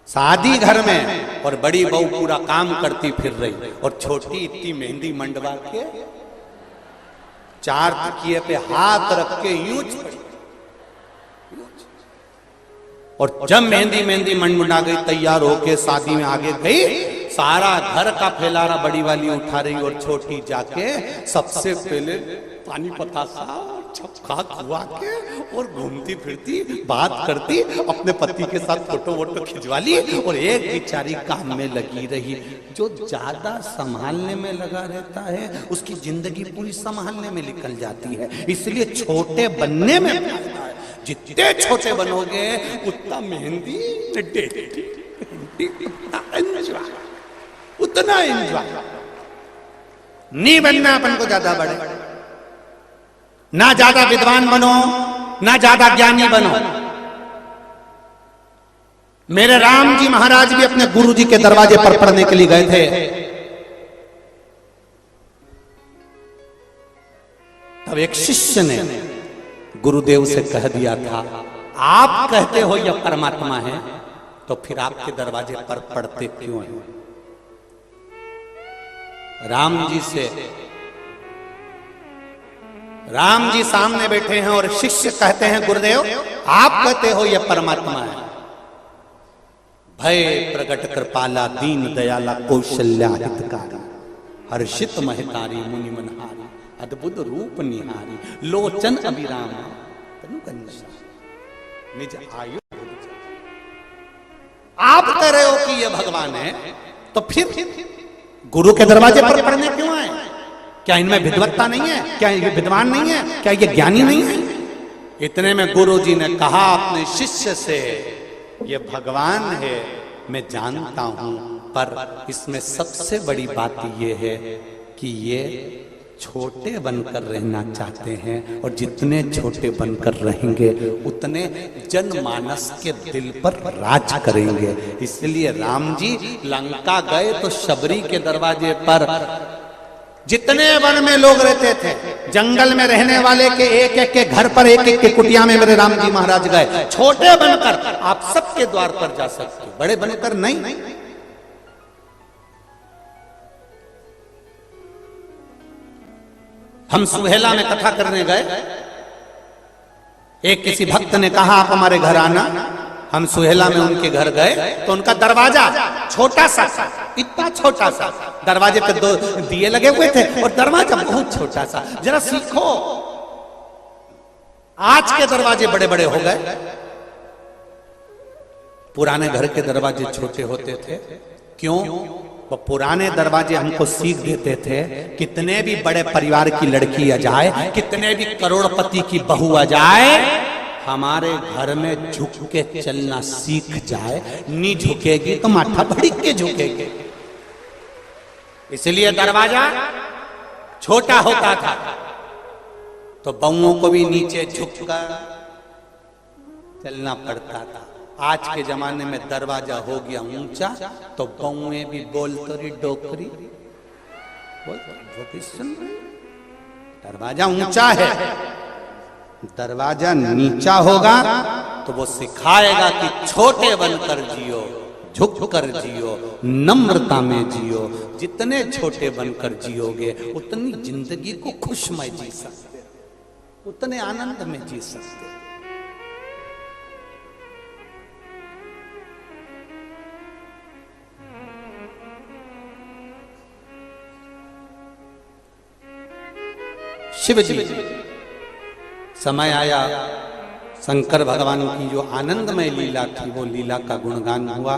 शादी घर में और बड़ी बहू पूरा काम करती फिर रही, और छोटी इतनी मेहंदी मंडवा के 4 तकिए पे हाथ रख के यूं पड़ी। और जब मेहंदी मेहंदी मंडा गई, तैयार होके शादी में आगे गई, सारा घर का फैलारा बड़ी वाली उठा रही, और छोटी जाके सबसे पहले पानी पतासा छपका खुआ के और घूमती फिरती बात करती, अपने पति के साथ फोटो वोटो खिंचवा ली, और एक बेचारी काम में लगी रही। जो ज्यादा संभालने में लगा रहता है उसकी जिंदगी पूरी संभालने में निकल जाती है। इसलिए छोटे बनने में फायदा है। जितने छोटे बनोगे उतना मेहंदी उतना एंजॉय नहीं बनना अपन को ज्यादा बड़े। ना ज्यादा विद्वान बनो, ना ज्यादा ज्ञानी बनो। मेरे राम जी महाराज भी अपने गुरु जी के दरवाजे पर पढ़ने के लिए गए थे। तब एक शिष्य ने गुरुदेव से कह दिया था, आप कहते हो यह परमात्मा है, तो फिर आपके दरवाजे पर पढ़ते क्यों हैं? राम जी सामने बैठे हैं और शिष्य कहते हैं, गुरुदेव आप कहते हो यह परमात्मा है। भय प्रकट कृपाला दीन दयाला कौशल्या हितकारी, हर्षित महतारी मुनि मनहारी, अद्भुत रूप निहारी, लोचन अभिराम तनु कन्या निज आयु। आप कह रहे हो कि यह भगवान है, तो फिर गुरु के दरवाजे पर पढ़ने क्यों आए? क्या इनमें विद्वत्ता नहीं है? क्या ये विद्वान नहीं है? क्या ये ज्ञानी नहीं है? इतने में गुरु जी ने कहा अपने शिष्य से, ये भगवान है मैं जानता हूं, पर इसमें सबसे बड़ी बात ये है कि ये छोटे बनकर रहना चाहते हैं, और जितने छोटे बनकर रहेंगे उतने जनमानस के दिल पर राज करेंगे। इसलिए राम जी लंका गए तो शबरी के दरवाजे पर जितने वन में लोग रहते थे, जंगल में रहने वाले के एक एक के घर पर, एक एक के कुटिया में मेरे राम जी महाराज गए। छोटे बनकर आप सबके द्वार पर जा सकते, बड़े बनकर नहीं। हम सुहेला में कथा करने गए, एक किसी भक्त ने कहा आप हमारे घर आना। हम सुहेला में उनके घर गए तो उनका दरवाजा छोटा सा, इतना छोटा सा, दरवाजे पे 2 दिए लगे हुए थे और दरवाजा बहुत छोटा सा। जरा सीखो, आज के दरवाजे बड़े बड़े हो गए, पुराने घर के दरवाजे छोटे होते थे। क्यों? वो पुराने दरवाजे हमको सीख देते थे, कितने भी बड़े परिवार की लड़की आ जाए, कितने भी करोड़पति की बहू आ जाए, हमारे घर में झुक के चलना सीख जाए, नहीं झुकेगी तो माथा भड़क के झुकेगी। इसलिए दरवाजा छोटा होता था, तो बहुओं को भी नीचे झुककर चलना पड़ता था। आज के जमाने में दरवाजा हो गया ऊंचा, तो बहुएं भी बोलते रही डोकरी, दरवाजा ऊंचा है। दरवाजा नीचा होगा तो वो सिखाएगा कि छोटे बनकर जियो, झुक कर जियो, नम्रता में जियो। जितने छोटे बनकर जियोगे उतनी जिंदगी को खुशमय जी सकते, उतने आनंद में जी सकते। शिव जी समय आया, शंकर भगवान की जो आनंदमय लीला थी वो लीला का गुणगान हुआ।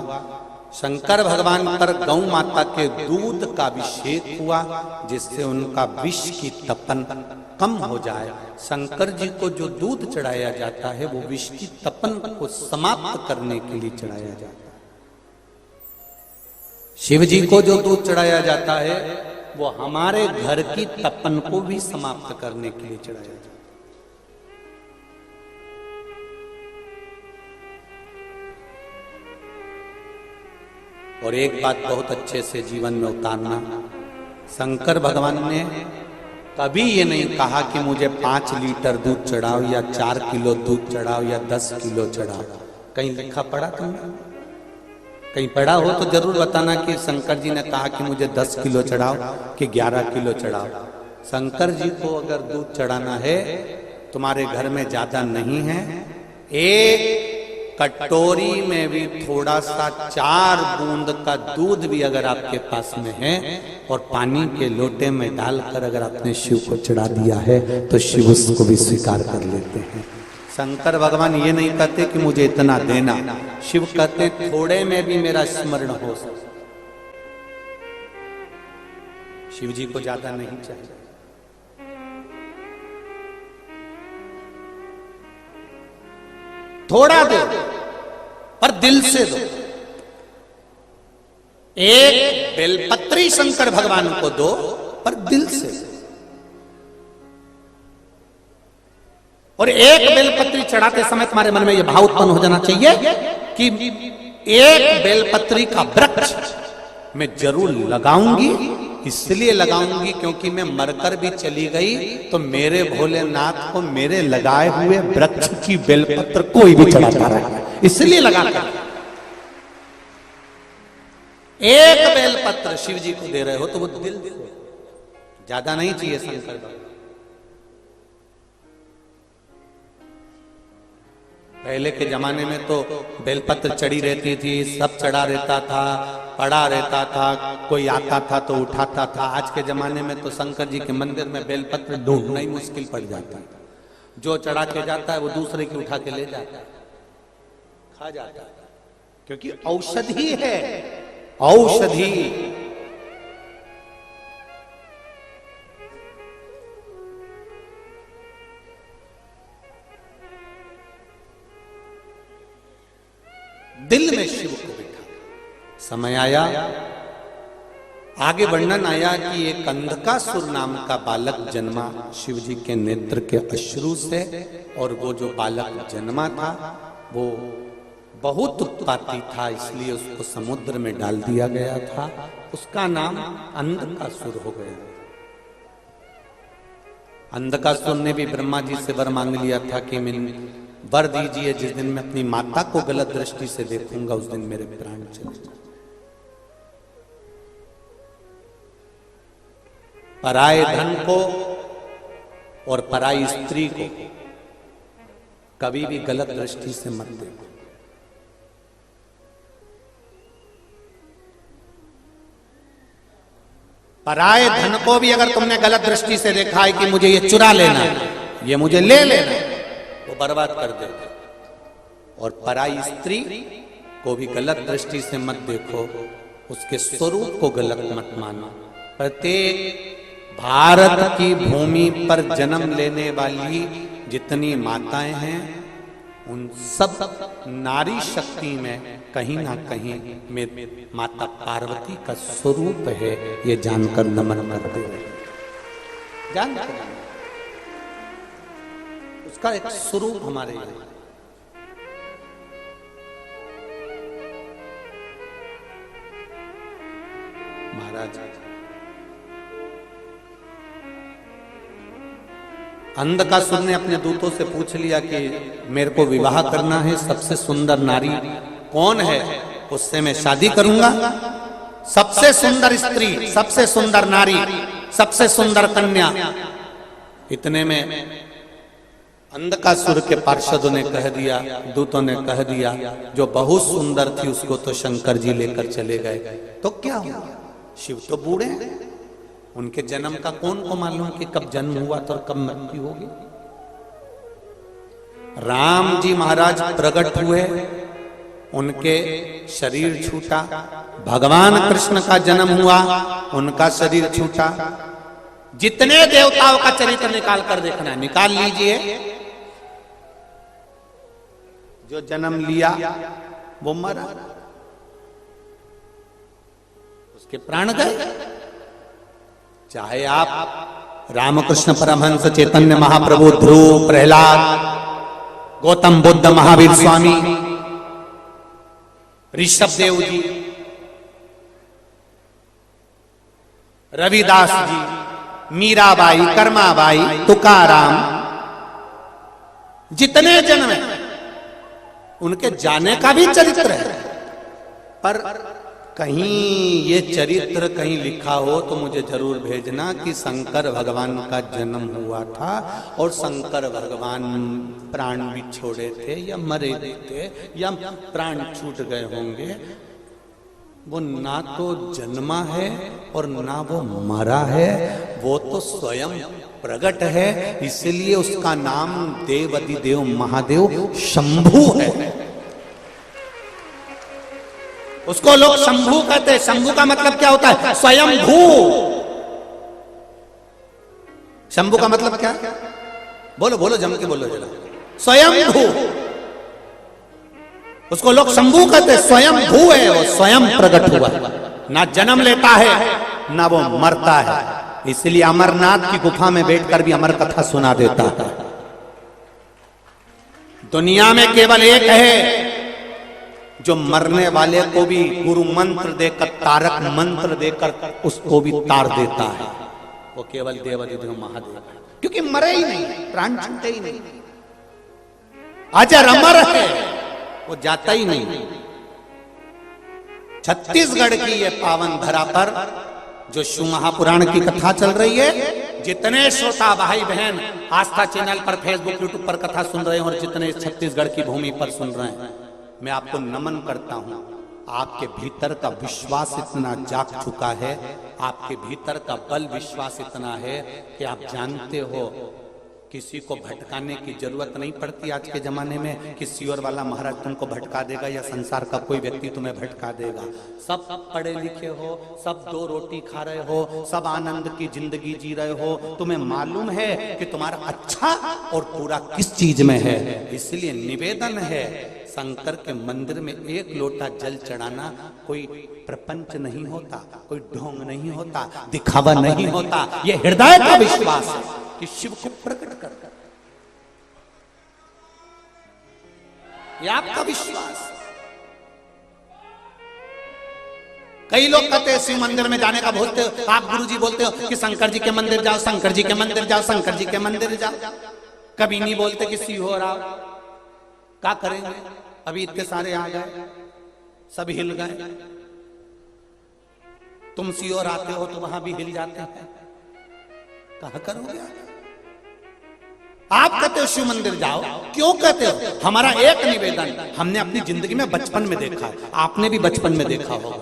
शंकर भगवान पर गौ माता के दूध का अभिषेक हुआ, जिससे उनका विष की तपन कम हो जाए। शंकर जी को जो दूध चढ़ाया जाता है वो विष की तपन को समाप्त करने के लिए चढ़ाया जाता है। शिव जी को जो दूध चढ़ाया जाता है वो हमारे घर की तपन को भी समाप्त करने के लिए चढ़ाया जाता है। और एक बात बहुत अच्छे से जीवन में उतारना, शंकर भगवान ने कभी ये नहीं कहा कि मुझे 5 लीटर दूध चढ़ाओ या 4 किलो दूध चढ़ाओ या 10 किलो चढ़ाओ। कहीं लिखा पढ़ा तुमने? कहीं पढ़ा हो तो जरूर बताना कि शंकर जी ने कहा कि मुझे 10 किलो चढ़ाओ कि 11 किलो चढ़ाओ। शंकर जी को अगर दूध चढ़ाना है, तुम्हारे घर में ज्यादा नहीं है, एक कटोरी में भी थोड़ा सा 4 बूंद का दूध भी अगर आपके पास में है और पानी के लोटे में डालकर अगर आपने शिव को चढ़ा दिया है तो शिव उसको भी स्वीकार कर लेते हैं। शंकर भगवान ये नहीं कहते कि मुझे इतना देना, शिव कहते थोड़े में भी मेरा स्मरण हो सके। शिव जी को ज्यादा नहीं चाहिए। थोड़ा दो पर दिल से दो। एक बेलपत्री शंकर भगवान को दो पर दिल से। और एक बेलपत्री चढ़ाते समय तुम्हारे मन में यह भाव उत्पन्न हो जाना चाहिए कि एक बेलपत्री का वृक्ष मैं जरूर लगाऊंगी, इसलिए लगाऊंगी क्योंकि मैं मरकर भी चली गई तो मेरे भोलेनाथ को मेरे लगाए हुए वृक्ष की बेलपत्र कोई भी चढ़ाता रहे, इसलिए लगाता। एक बेलपत्र शिव जी को दे रहे हो तो वो दिल दे, ज्यादा नहीं चाहिए शंकर बाबा। पहले के जमाने में तो बेलपत्र चढ़ी रहती थी, सब चढ़ा रहता था, पड़ा रहता था, कोई आता था तो उठाता था। आज के जमाने में तो शंकर जी के मंदिर में बेलपत्र ढूंढना ही मुश्किल पड़ जाता है। जो चढ़ा के जाता है वो दूसरे की उठा के ले जाता है, खा जाता है, क्योंकि औषधि है, औषधि। दिल में शिव को बिठा। समय आया, आगे वर्णन आया कि एक अंधकासुर नाम का बालक जन्मा शिव जी के नेत्र के अश्रु से, और वो जो बालक जन्मा था वो बहुत उत्पाती था, इसलिए उसको समुद्र में डाल दिया गया था। उसका नाम अंधकासुर हो गया। अंधकासुर ने भी ब्रह्मा जी से वर मांग लिया था कि मैं वर दीजिए, जिस दिन मैं अपनी माता को गलत दृष्टि से देखूंगा उस दिन मेरे प्राण चले जाए। पराये धन को और पराई स्त्री को कभी भी गलत दृष्टि से मत देखो। पराये धन को भी अगर तुमने गलत दृष्टि से देखा है कि मुझे ये चुरा लेना है, ये मुझे ले लेना है, वो बर्बाद कर देगा। और पराई स्त्री को भी गलत दृष्टि से मत देखो, उसके स्वरूप को गलत मत मानो। प्रत्येक भारत की भूमि पर जन्म लेने वाली जितनी माताएं हैं उन सब नारी शक्ति में कहीं ना कहीं में माता पार्वती का स्वरूप है, ये जानकर नमन करते हैं। जानकर उसका एक स्वरूप हमारे यहाँ। महाराज अंधकासुर ने अपने दूतों से पूछ लिया कि मेरे को विवाह करना है, सबसे सुंदर नारी कौन है उससे मैं शादी करूंगा। सबसे सुंदर स्त्री, सबसे सुंदर नारी, सबसे सुंदर कन्या। इतने में अंधकासुर के पार्षदों ने कह दिया, दूतों ने कह दिया, जो बहुत सुंदर थी उसको तो शंकर जी लेकर चले गए, तो क्या हुआ? शिव तो बूढ़े हैं, उनके जन्म का कौन को मालूम कि कब जन्म हुआ तो कब मृत्यु होगी। राम जी महाराज प्रकट हुए, उनके शरीर छूटा। भगवान कृष्ण का जन्म हुआ, उनका शरीर छूटा। जितने देवताओं का चरित्र निकाल कर देखना है निकाल लीजिए, जो जन्म लिया वो मरा, उसके प्राण गए। चाहे आप रामकृष्ण परमहंस, चैतन्य महाप्रभु, ध्रुव, प्रहलाद, गौतम बुद्ध, महावीर स्वामी, ऋषभ देव जी, रविदास जी, मीराबाई, कर्माबाई, तुकाराम, जितने जन्म हैं उनके जाने का भी चरित्र है। पर कहीं ये चरित्र कहीं लिखा हो तो मुझे जरूर भेजना कि शंकर भगवान का जन्म हुआ था और शंकर भगवान प्राण भी छोड़े थे या मरे थे या प्राण छूट गए होंगे। वो ना तो जन्मा है और ना वो मरा है, वो तो स्वयं प्रकट है। इसलिए उसका नाम देवाधिदेव महादेव शंभू है। उसको लोग शंभू कहते हैं। शंभू का मतलब क्या होता है? स्वयंभू। शंभू का मतलब क्या? बोलो बोलो, जम के बोलो जरा। स्वयंभू। उसको लोग शंभू कहते हैं। स्वयंभू है, वो स्वयं प्रकट हुआ, ना जन्म लेता है ना वो मरता है। इसलिए अमरनाथ की गुफा में बैठकर भी अमर कथा सुना देता है। दुनिया में केवल एक है जो मरने वाले को भी गुरु मंत्र देकर, तारक मंत्र देकर उसको भी तार देता है, वो केवल देवाधिदेव महादेव है। क्योंकि मरे ही नहीं, प्राण छूटे ही नहीं, अजर अमर है, वो जाता ही नहीं। छत्तीसगढ़ की ये पावन धरा पर जो शिव महापुराण की कथा चल रही है, जितने श्रोता भाई बहन आस्था चैनल पर, फेसबुक, यूट्यूब पर कथा सुन रहे हैं और जितने छत्तीसगढ़ की भूमि पर सुन रहे हैं, मैं आपको नमन करता हूं। आपके भीतर का विश्वास इतना जाग चुका है, आपके भीतर का बल विश्वास इतना है कि आप जानते हो किसी को भटकाने की जरूरत नहीं पड़ती। आज के जमाने में कि सियोर वाला महाराज तुमको भटका देगा या संसार का कोई व्यक्ति तुम्हें भटका देगा। सब पढ़े लिखे हो, सब दो रोटी खा रहे हो, सब आनंद की जिंदगी जी रहे हो, तुम्हें मालूम है कि तुम्हारा अच्छा और पूरा किस चीज में है। इसलिए निवेदन है, शंकर के मंदिर में एक लोटा जल चढ़ाना कोई प्रपंच नहीं होता, कोई ढोंग नहीं होता, दिखावा नहीं होता। यह हृदय का विश्वास है कि शिव को प्रकट कर, यह आपका विश्वास। कई लोग कहते हैं शिव मंदिर में जाने का बोलते हो, आप गुरुजी बोलते हो कि शंकर जी के मंदिर जाओ, शंकर जी के मंदिर जाओ, शंकर जी के मंदिर जाओ। कभी नहीं बोलते कि शिव हो रहा, क्या करेंगे, अभी इतने सारे आ गए, सब हिल गए। तुम सियोर आते हो तो वहां भी हिल जाते हैं, कहा करोगे? आप कहते हो शिव मंदिर जाओ, क्यों कहते हो? हमारा एक निवेदन, हमने अपनी जिंदगी में बचपन में देखा है, आपने भी बचपन में देखा होगा।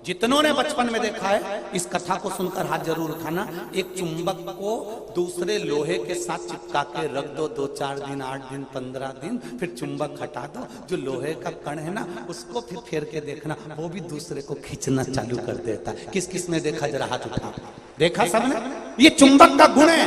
जितनों ने बचपन में देखा है इस कथा को सुनकर हाथ जरूर उठाना। एक चुंबक को दूसरे लोहे के साथ चिपका के रख दो, 2-4 दिन, 8 दिन, 15 दिन, फिर चुंबक हटा दो, जो लोहे का कण है ना उसको फिर फेर के देखना, वो भी दूसरे को खींचना चालू कर देता है। किस किस ने देखा, जरा हाथ उठा। देखा सबने? ये चुंबक का गुण है,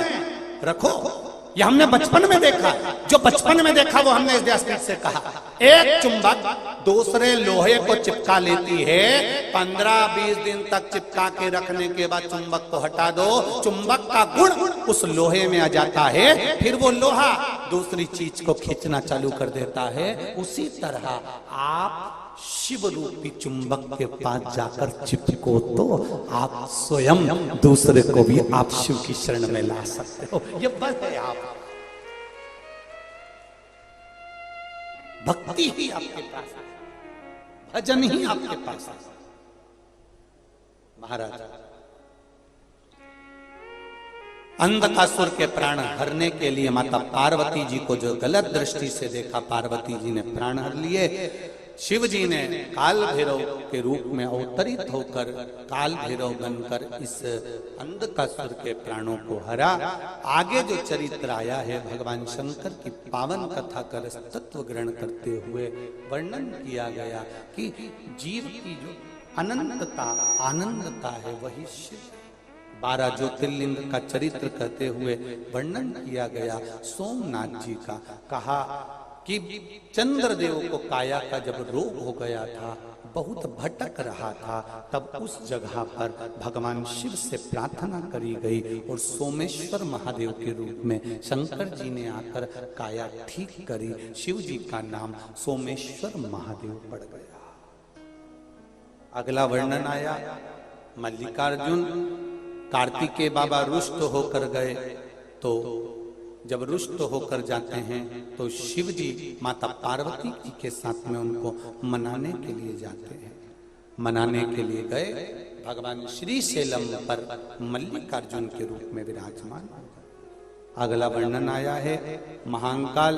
रखो। ये हमने बचपन में देखा, जो बचपन में देखा वो हमने इस स्पीड से कहा। एक चुंबक दूसरे लोहे को चिपका लेती है, 15-20 दिन तक चिपका के रखने के बाद चुंबक को हटा दो, चुंबक का गुण उस लोहे में आ जाता है, फिर वो लोहा दूसरी चीज को खींचना चालू कर देता है। उसी तरह आप शिव रूपी चुंबक के पास जाकर चिपको तो आप स्वयं दूसरे को भी आप शिव की शरण में ला सकते हो। ये बल है आप, भक्ति ही आपके पास, भजन ही आपके पास। महाराज अंधकासुर के प्राण हरने के लिए माता पार्वती जी को जो गलत दृष्टि से देखा, पार्वती जी ने प्राण हर लिए। शिव जी ने काल भैरव के रूप में अवतरित होकर काल भैरव बनकर इस अंधकासुर के प्राणों को हरा। आगे जो चरित्र आया है भगवान शंकर की पावन कथा कर तत्व ग्रहण करते हुए वर्णन किया गया कि जीव की जो अनंतता आनंदता है वही शिव। 12 ज्योतिर्लिंग का चरित्र करते हुए वर्णन किया गया सोमनाथ जी का। कहा कि चंद्रदेव को काया का जब रोग हो गया था, बहुत भटक रहा था, तब उस जगह पर भगवान शिव से प्रार्थना करी गई और सोमेश्वर महादेव के रूप में शंकर जी ने आकर काया ठीक करी। शिव जी का नाम सोमेश्वर महादेव पड़ गया। अगला वर्णन आया मल्लिकार्जुन, कार्तिकेय बाबा रुष्ट होकर गए, तो जब रुष्ट होकर जाते हैं तो शिव जी माता पार्वती जी के साथ में उनको मनाने के लिए जाते हैं। मनाने के लिए गए, भगवान श्री शैलम पर मल्लिकार्जुन के रूप में विराजमान। अगला वर्णन आया है महाकाल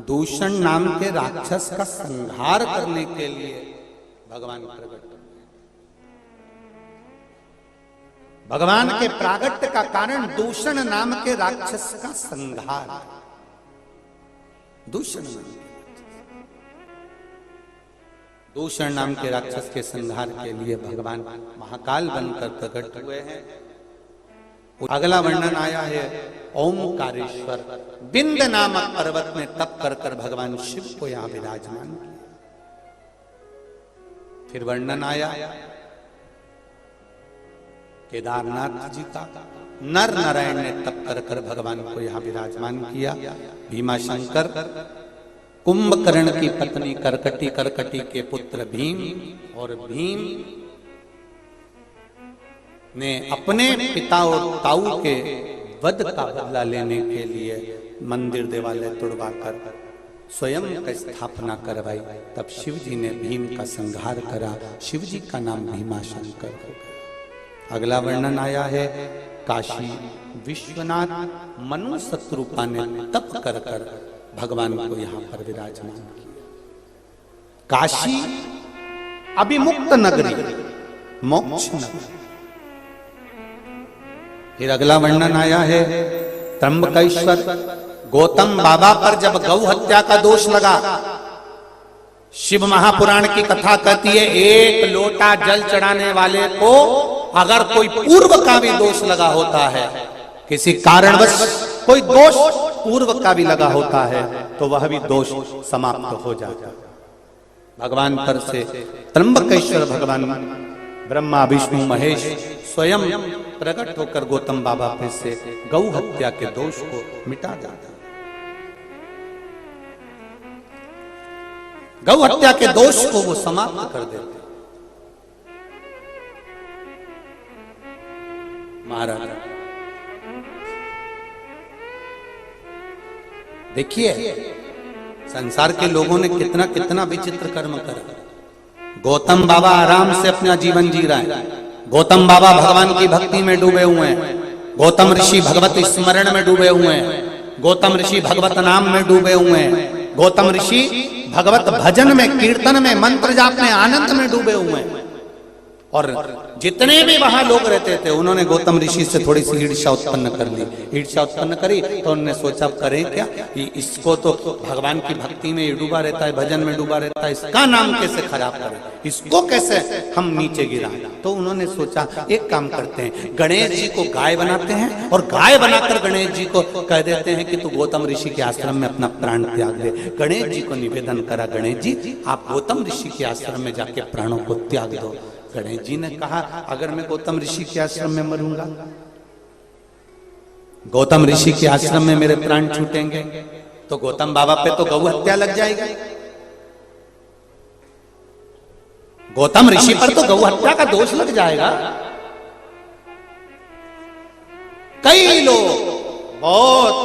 दूषण नाम के राक्षस का संहार करने के लिए भगवान प्रकट। भगवान के प्रागट्य का कारण दूषण नाम के राक्षस का संहार। दूषण नाम के राक्षस के संहार के लिए भगवान महाकाल बनकर प्रकट हुए हैं। अगला वर्णन आया है ओमकारेश्वर, बिंद नामक पर्वत में तप कर कर भगवान शिव को यहां विराजमान किया। फिर वर्णन आया केदारनाथ जी का, नर नारायण ने तप कर कर भगवान को यहां विराजमान किया। भीमाशंकर कुंभकर्ण की पत्नी करकटी, करकटी के पुत्र भीम, और भीम ने अपने पिता और ताऊ के वध का बदला लेने के लिए मंदिर देवालय तुड़वाकर स्वयं का स्थापना करवाई। तब शिव जी ने भीम का संहार करा। शिव जी का नाम भीमाशंकर हो गया। अगला वर्णन आया है काशी विश्वनाथ मनु शत्रुपा ने तप कर कर भगवान को यहां पर विराजमान किया। काशी अभिमुक्त नगरी, मोक्ष नगरी। फिर अगला वर्णन आया है त्र्यंबकेश्वर। गौतम बाबा पर जब गौ हत्या का दोष लगा, शिव महापुराण की कथा कहती है एक लोटा जल चढ़ाने वाले को अगर कोई पूर्व का भी दोष लगा होता है, किसी कारणवश कोई दोष पूर्व का भी लगा होता है, तो वह भी दोष समाप्त हो जाता है। भगवान पर से त्र्यंबकेश्वर भगवान ब्रह्मा विष्णु महेश स्वयं प्रकट होकर गौतम बाबा पे से गौ हत्या के दोष को मिटा जाता। गौ हत्या के दोष को वो समाप्त कर देते। महाराज देखिए संसार के लोगों ने कितना कितना विचित्र कर्म करा। गौतम बाबा आराम से अपना जीवन जी रहा है। गौतम बाबा भगवान की भक्ति में डूबे हुए हैं। गौतम ऋषि भगवत स्मरण में डूबे हुए हैं। गौतम ऋषि भगवत नाम में डूबे हुए हैं। गौतम ऋषि भगवत भजन में, कीर्तन में, मंत्र जाप में, आनंद में डूबे हुए हैं। और जितने भी वहां लोग रहते थे उन्होंने गौतम ऋषि से थोड़ी सी ईर्ष्या उत्पन्न कर ली। ईर्ष्या उत्पन्न करी तो उन्होंने सोचा करें क्या, इसको तो भगवान की भक्ति में डूबा रहता है, भजन में डूबा रहता है, इसका नाम कैसे खराब करें, इसको कैसे हम नीचे गिराएं। तो उन्होंने सोचा एक काम करते हैं, गणेश जी को गाय बनाते हैं और गाय बनाकर गणेश जी को कह देते हैं कि तू गौतम ऋषि के आश्रम में अपना प्राण त्याग दे। गणेश जी को निवेदन करा, गणेश जी आप गौतम ऋषि के आश्रम में जाके प्राणों को त्याग दो। गणेश जी ने कहा अगर मैं गौतम ऋषि के आश्रम में मरूंगा, गौतम ऋषि के आश्रम में मेरे प्राण छूटेंगे तो गौतम बाबा पे तो गौ हत्या लग जाएगी। गौतम ऋषि पर तो गौ हत्या का दोष लग जाएगा। कई लोग बहुत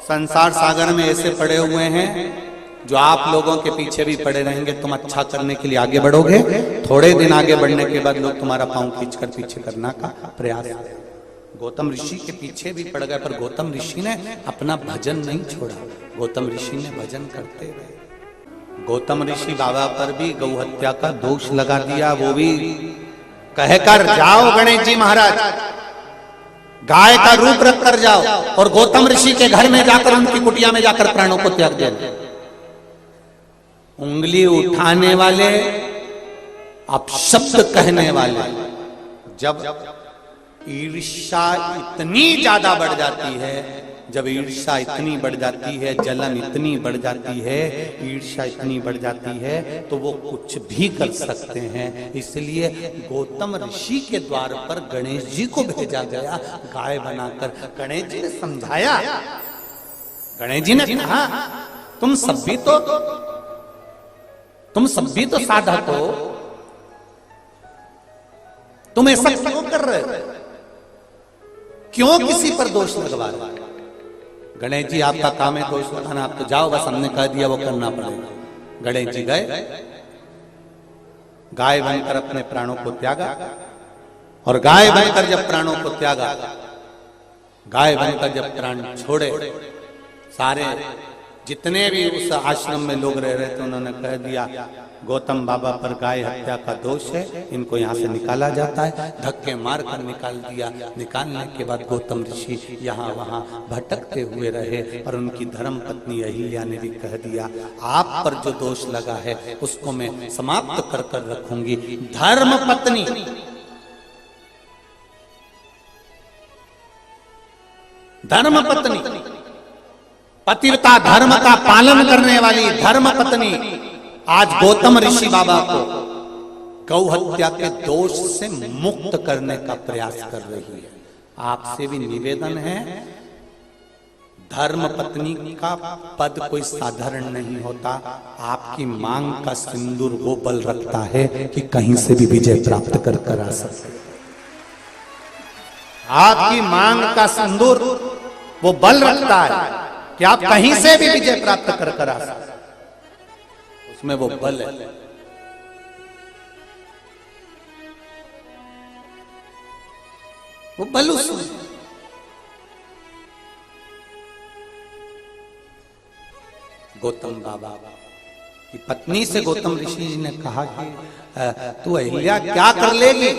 संसार सागर में ऐसे पड़े हुए हैं जो आप लोगों के पीछे भी पड़े रहेंगे। तुम अच्छा करने के लिए आगे बढ़ोगे, थोड़े दिन आगे बढ़ने के बाद लोग तुम्हारा पांव खींचकर पीछे करना का प्रयास करेंगे। गौतम ऋषि के पीछे भी पड़ गए पर गौतम ऋषि ने अपना भजन नहीं छोड़ा। गौतम ऋषि ने भजन करते रहे। गौतम ऋषि बाबा पर भी गौ हत्या का दोष लगा दिया। वो भी कहकर जाओ गणेश जी महाराज, गाय का रूप रख कर जाओ और गौतम ऋषि के घर में जाकर उनकी कुटिया में जाकर प्राणों को त्याग दे। उंगली उठाने वाले, अपशब्द कहने वाले, जब ईर्ष्या इतनी ज्यादा बढ़ जाती है, जब ईर्ष्या इतनी बढ़ जाती है, जलन इतनी बढ़ जाती है, ईर्ष्या इतनी बढ़ जाती है तो वो कुछ भी कर सकते हैं। इसलिए गौतम ऋषि के द्वार पर गणेश जी को भेजा गया गाय बनाकर। गणेश जी ने समझाया, गणेश जी ने कहा तुम सब भी तो साधक हो, तुम ऐसा क्यों कर रहे हो, क्यों किसी पर दोष लगवा रहे हो? गणेश जी आपका काम है दोष लगाना, आप तो जाओ, बस हमने कह दिया वो करना पड़ेगा। गणेश जी गए, गाय बनकर अपने प्राणों को त्यागा। और गाय बनकर जब प्राणों को त्यागा, गाय बनकर जब प्राण छोड़े, सारे जितने भी उस आश्रम में लोग रह रहे थे उन्होंने कह दिया गौतम बाबा पर गाय हत्या का दोष है, इनको यहाँ से निकाला जाता है। धक्के मार कर निकाल दिया। निकालने के बाद गौतम ऋषि यहाँ वहाँ भटकते हुए रहे और उनकी धर्म पत्नी अहिल्या ने भी कह दिया आप पर जो दोष लगा है उसको मैं समाप्त कर कर रखूंगी। धर्म पत्नी, धर्म पत्नी, पतिव्रता धर्म का पालन करने वाली धर्म पत्नी आज गौतम ऋषि बाबा को गौ हत्या के दोष से मुक्त करने का प्रयास कर रही है। आपसे भी निवेदन है, धर्म पत्नी का पद कोई साधारण नहीं होता। आपकी मांग का सिंदूर वो बल रखता है कि कहीं से भी विजय प्राप्त कर आ सकते। आपकी मांग का सिंदूर वो बल रखता है कि आप कहीं से भी विजय प्राप्त कर आ सकते, उसमें वो बल है। वो बल उसमें। गौतम बाबा की पत्नी से गौतम ऋषि जी ने कहा कि तू अहिल्या क्या कर लेगी?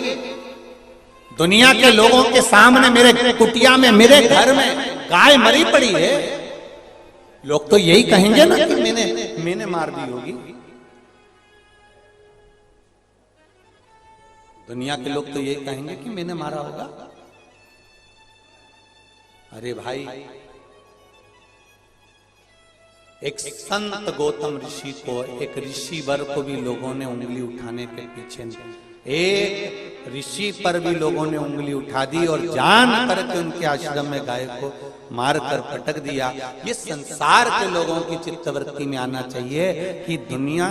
दुनिया के लोगों के सामने मेरे कुटिया में, मेरे घर में गाय मरी पड़ी है, लोग तो यही कहेंगे ना कि मैंने मार दी होगी। दुनिया के लोग तो यही कहेंगे कि मैंने मारा होगा। अरे भाई, एक संत गौतम ऋषि को, एक ऋषि वर को भी लोगों ने उंगली उठाने के पीछे, एक ऋषि पर भी लोगों ने उंगली उठा दी और जान करके उनके आश्रम में गाय को मारकर पटक दिया। ये संसार के लोगों की चित्तवृत्ति में आना चाहिए कि दुनिया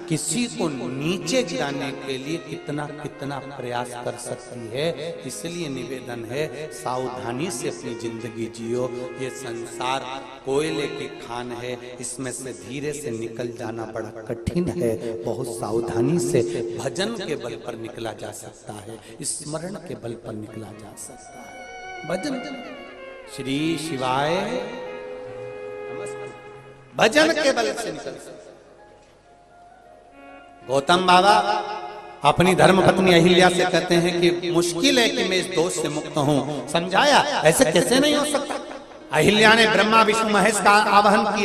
किसी को नीचे गिराने के लिए कितना कितना प्रयास कर सकती है। इसलिए निवेदन है, सावधानी से अपनी जिंदगी जियो। ये संसार कोयले की खान है, इसमें से धीरे से निकल जाना बड़ा कठिन है। बहुत सावधानी से भजन के बल पर निकला जा सकता है, स्मरण के बल पर निकला जा सकता है। भजन, श्री शिवाय भजन के बल से निकल सकता। गौतम बाबा अपनी धर्मपत्नी अहिल्या से कहते हैं कि मुश्किल है कि मैं इस दोष से मुक्त हूं। समझाया, ऐसे कैसे नहीं हो सकता। अहिल्या ने ब्रह्मा विष्णु महेश का आवाहन किया।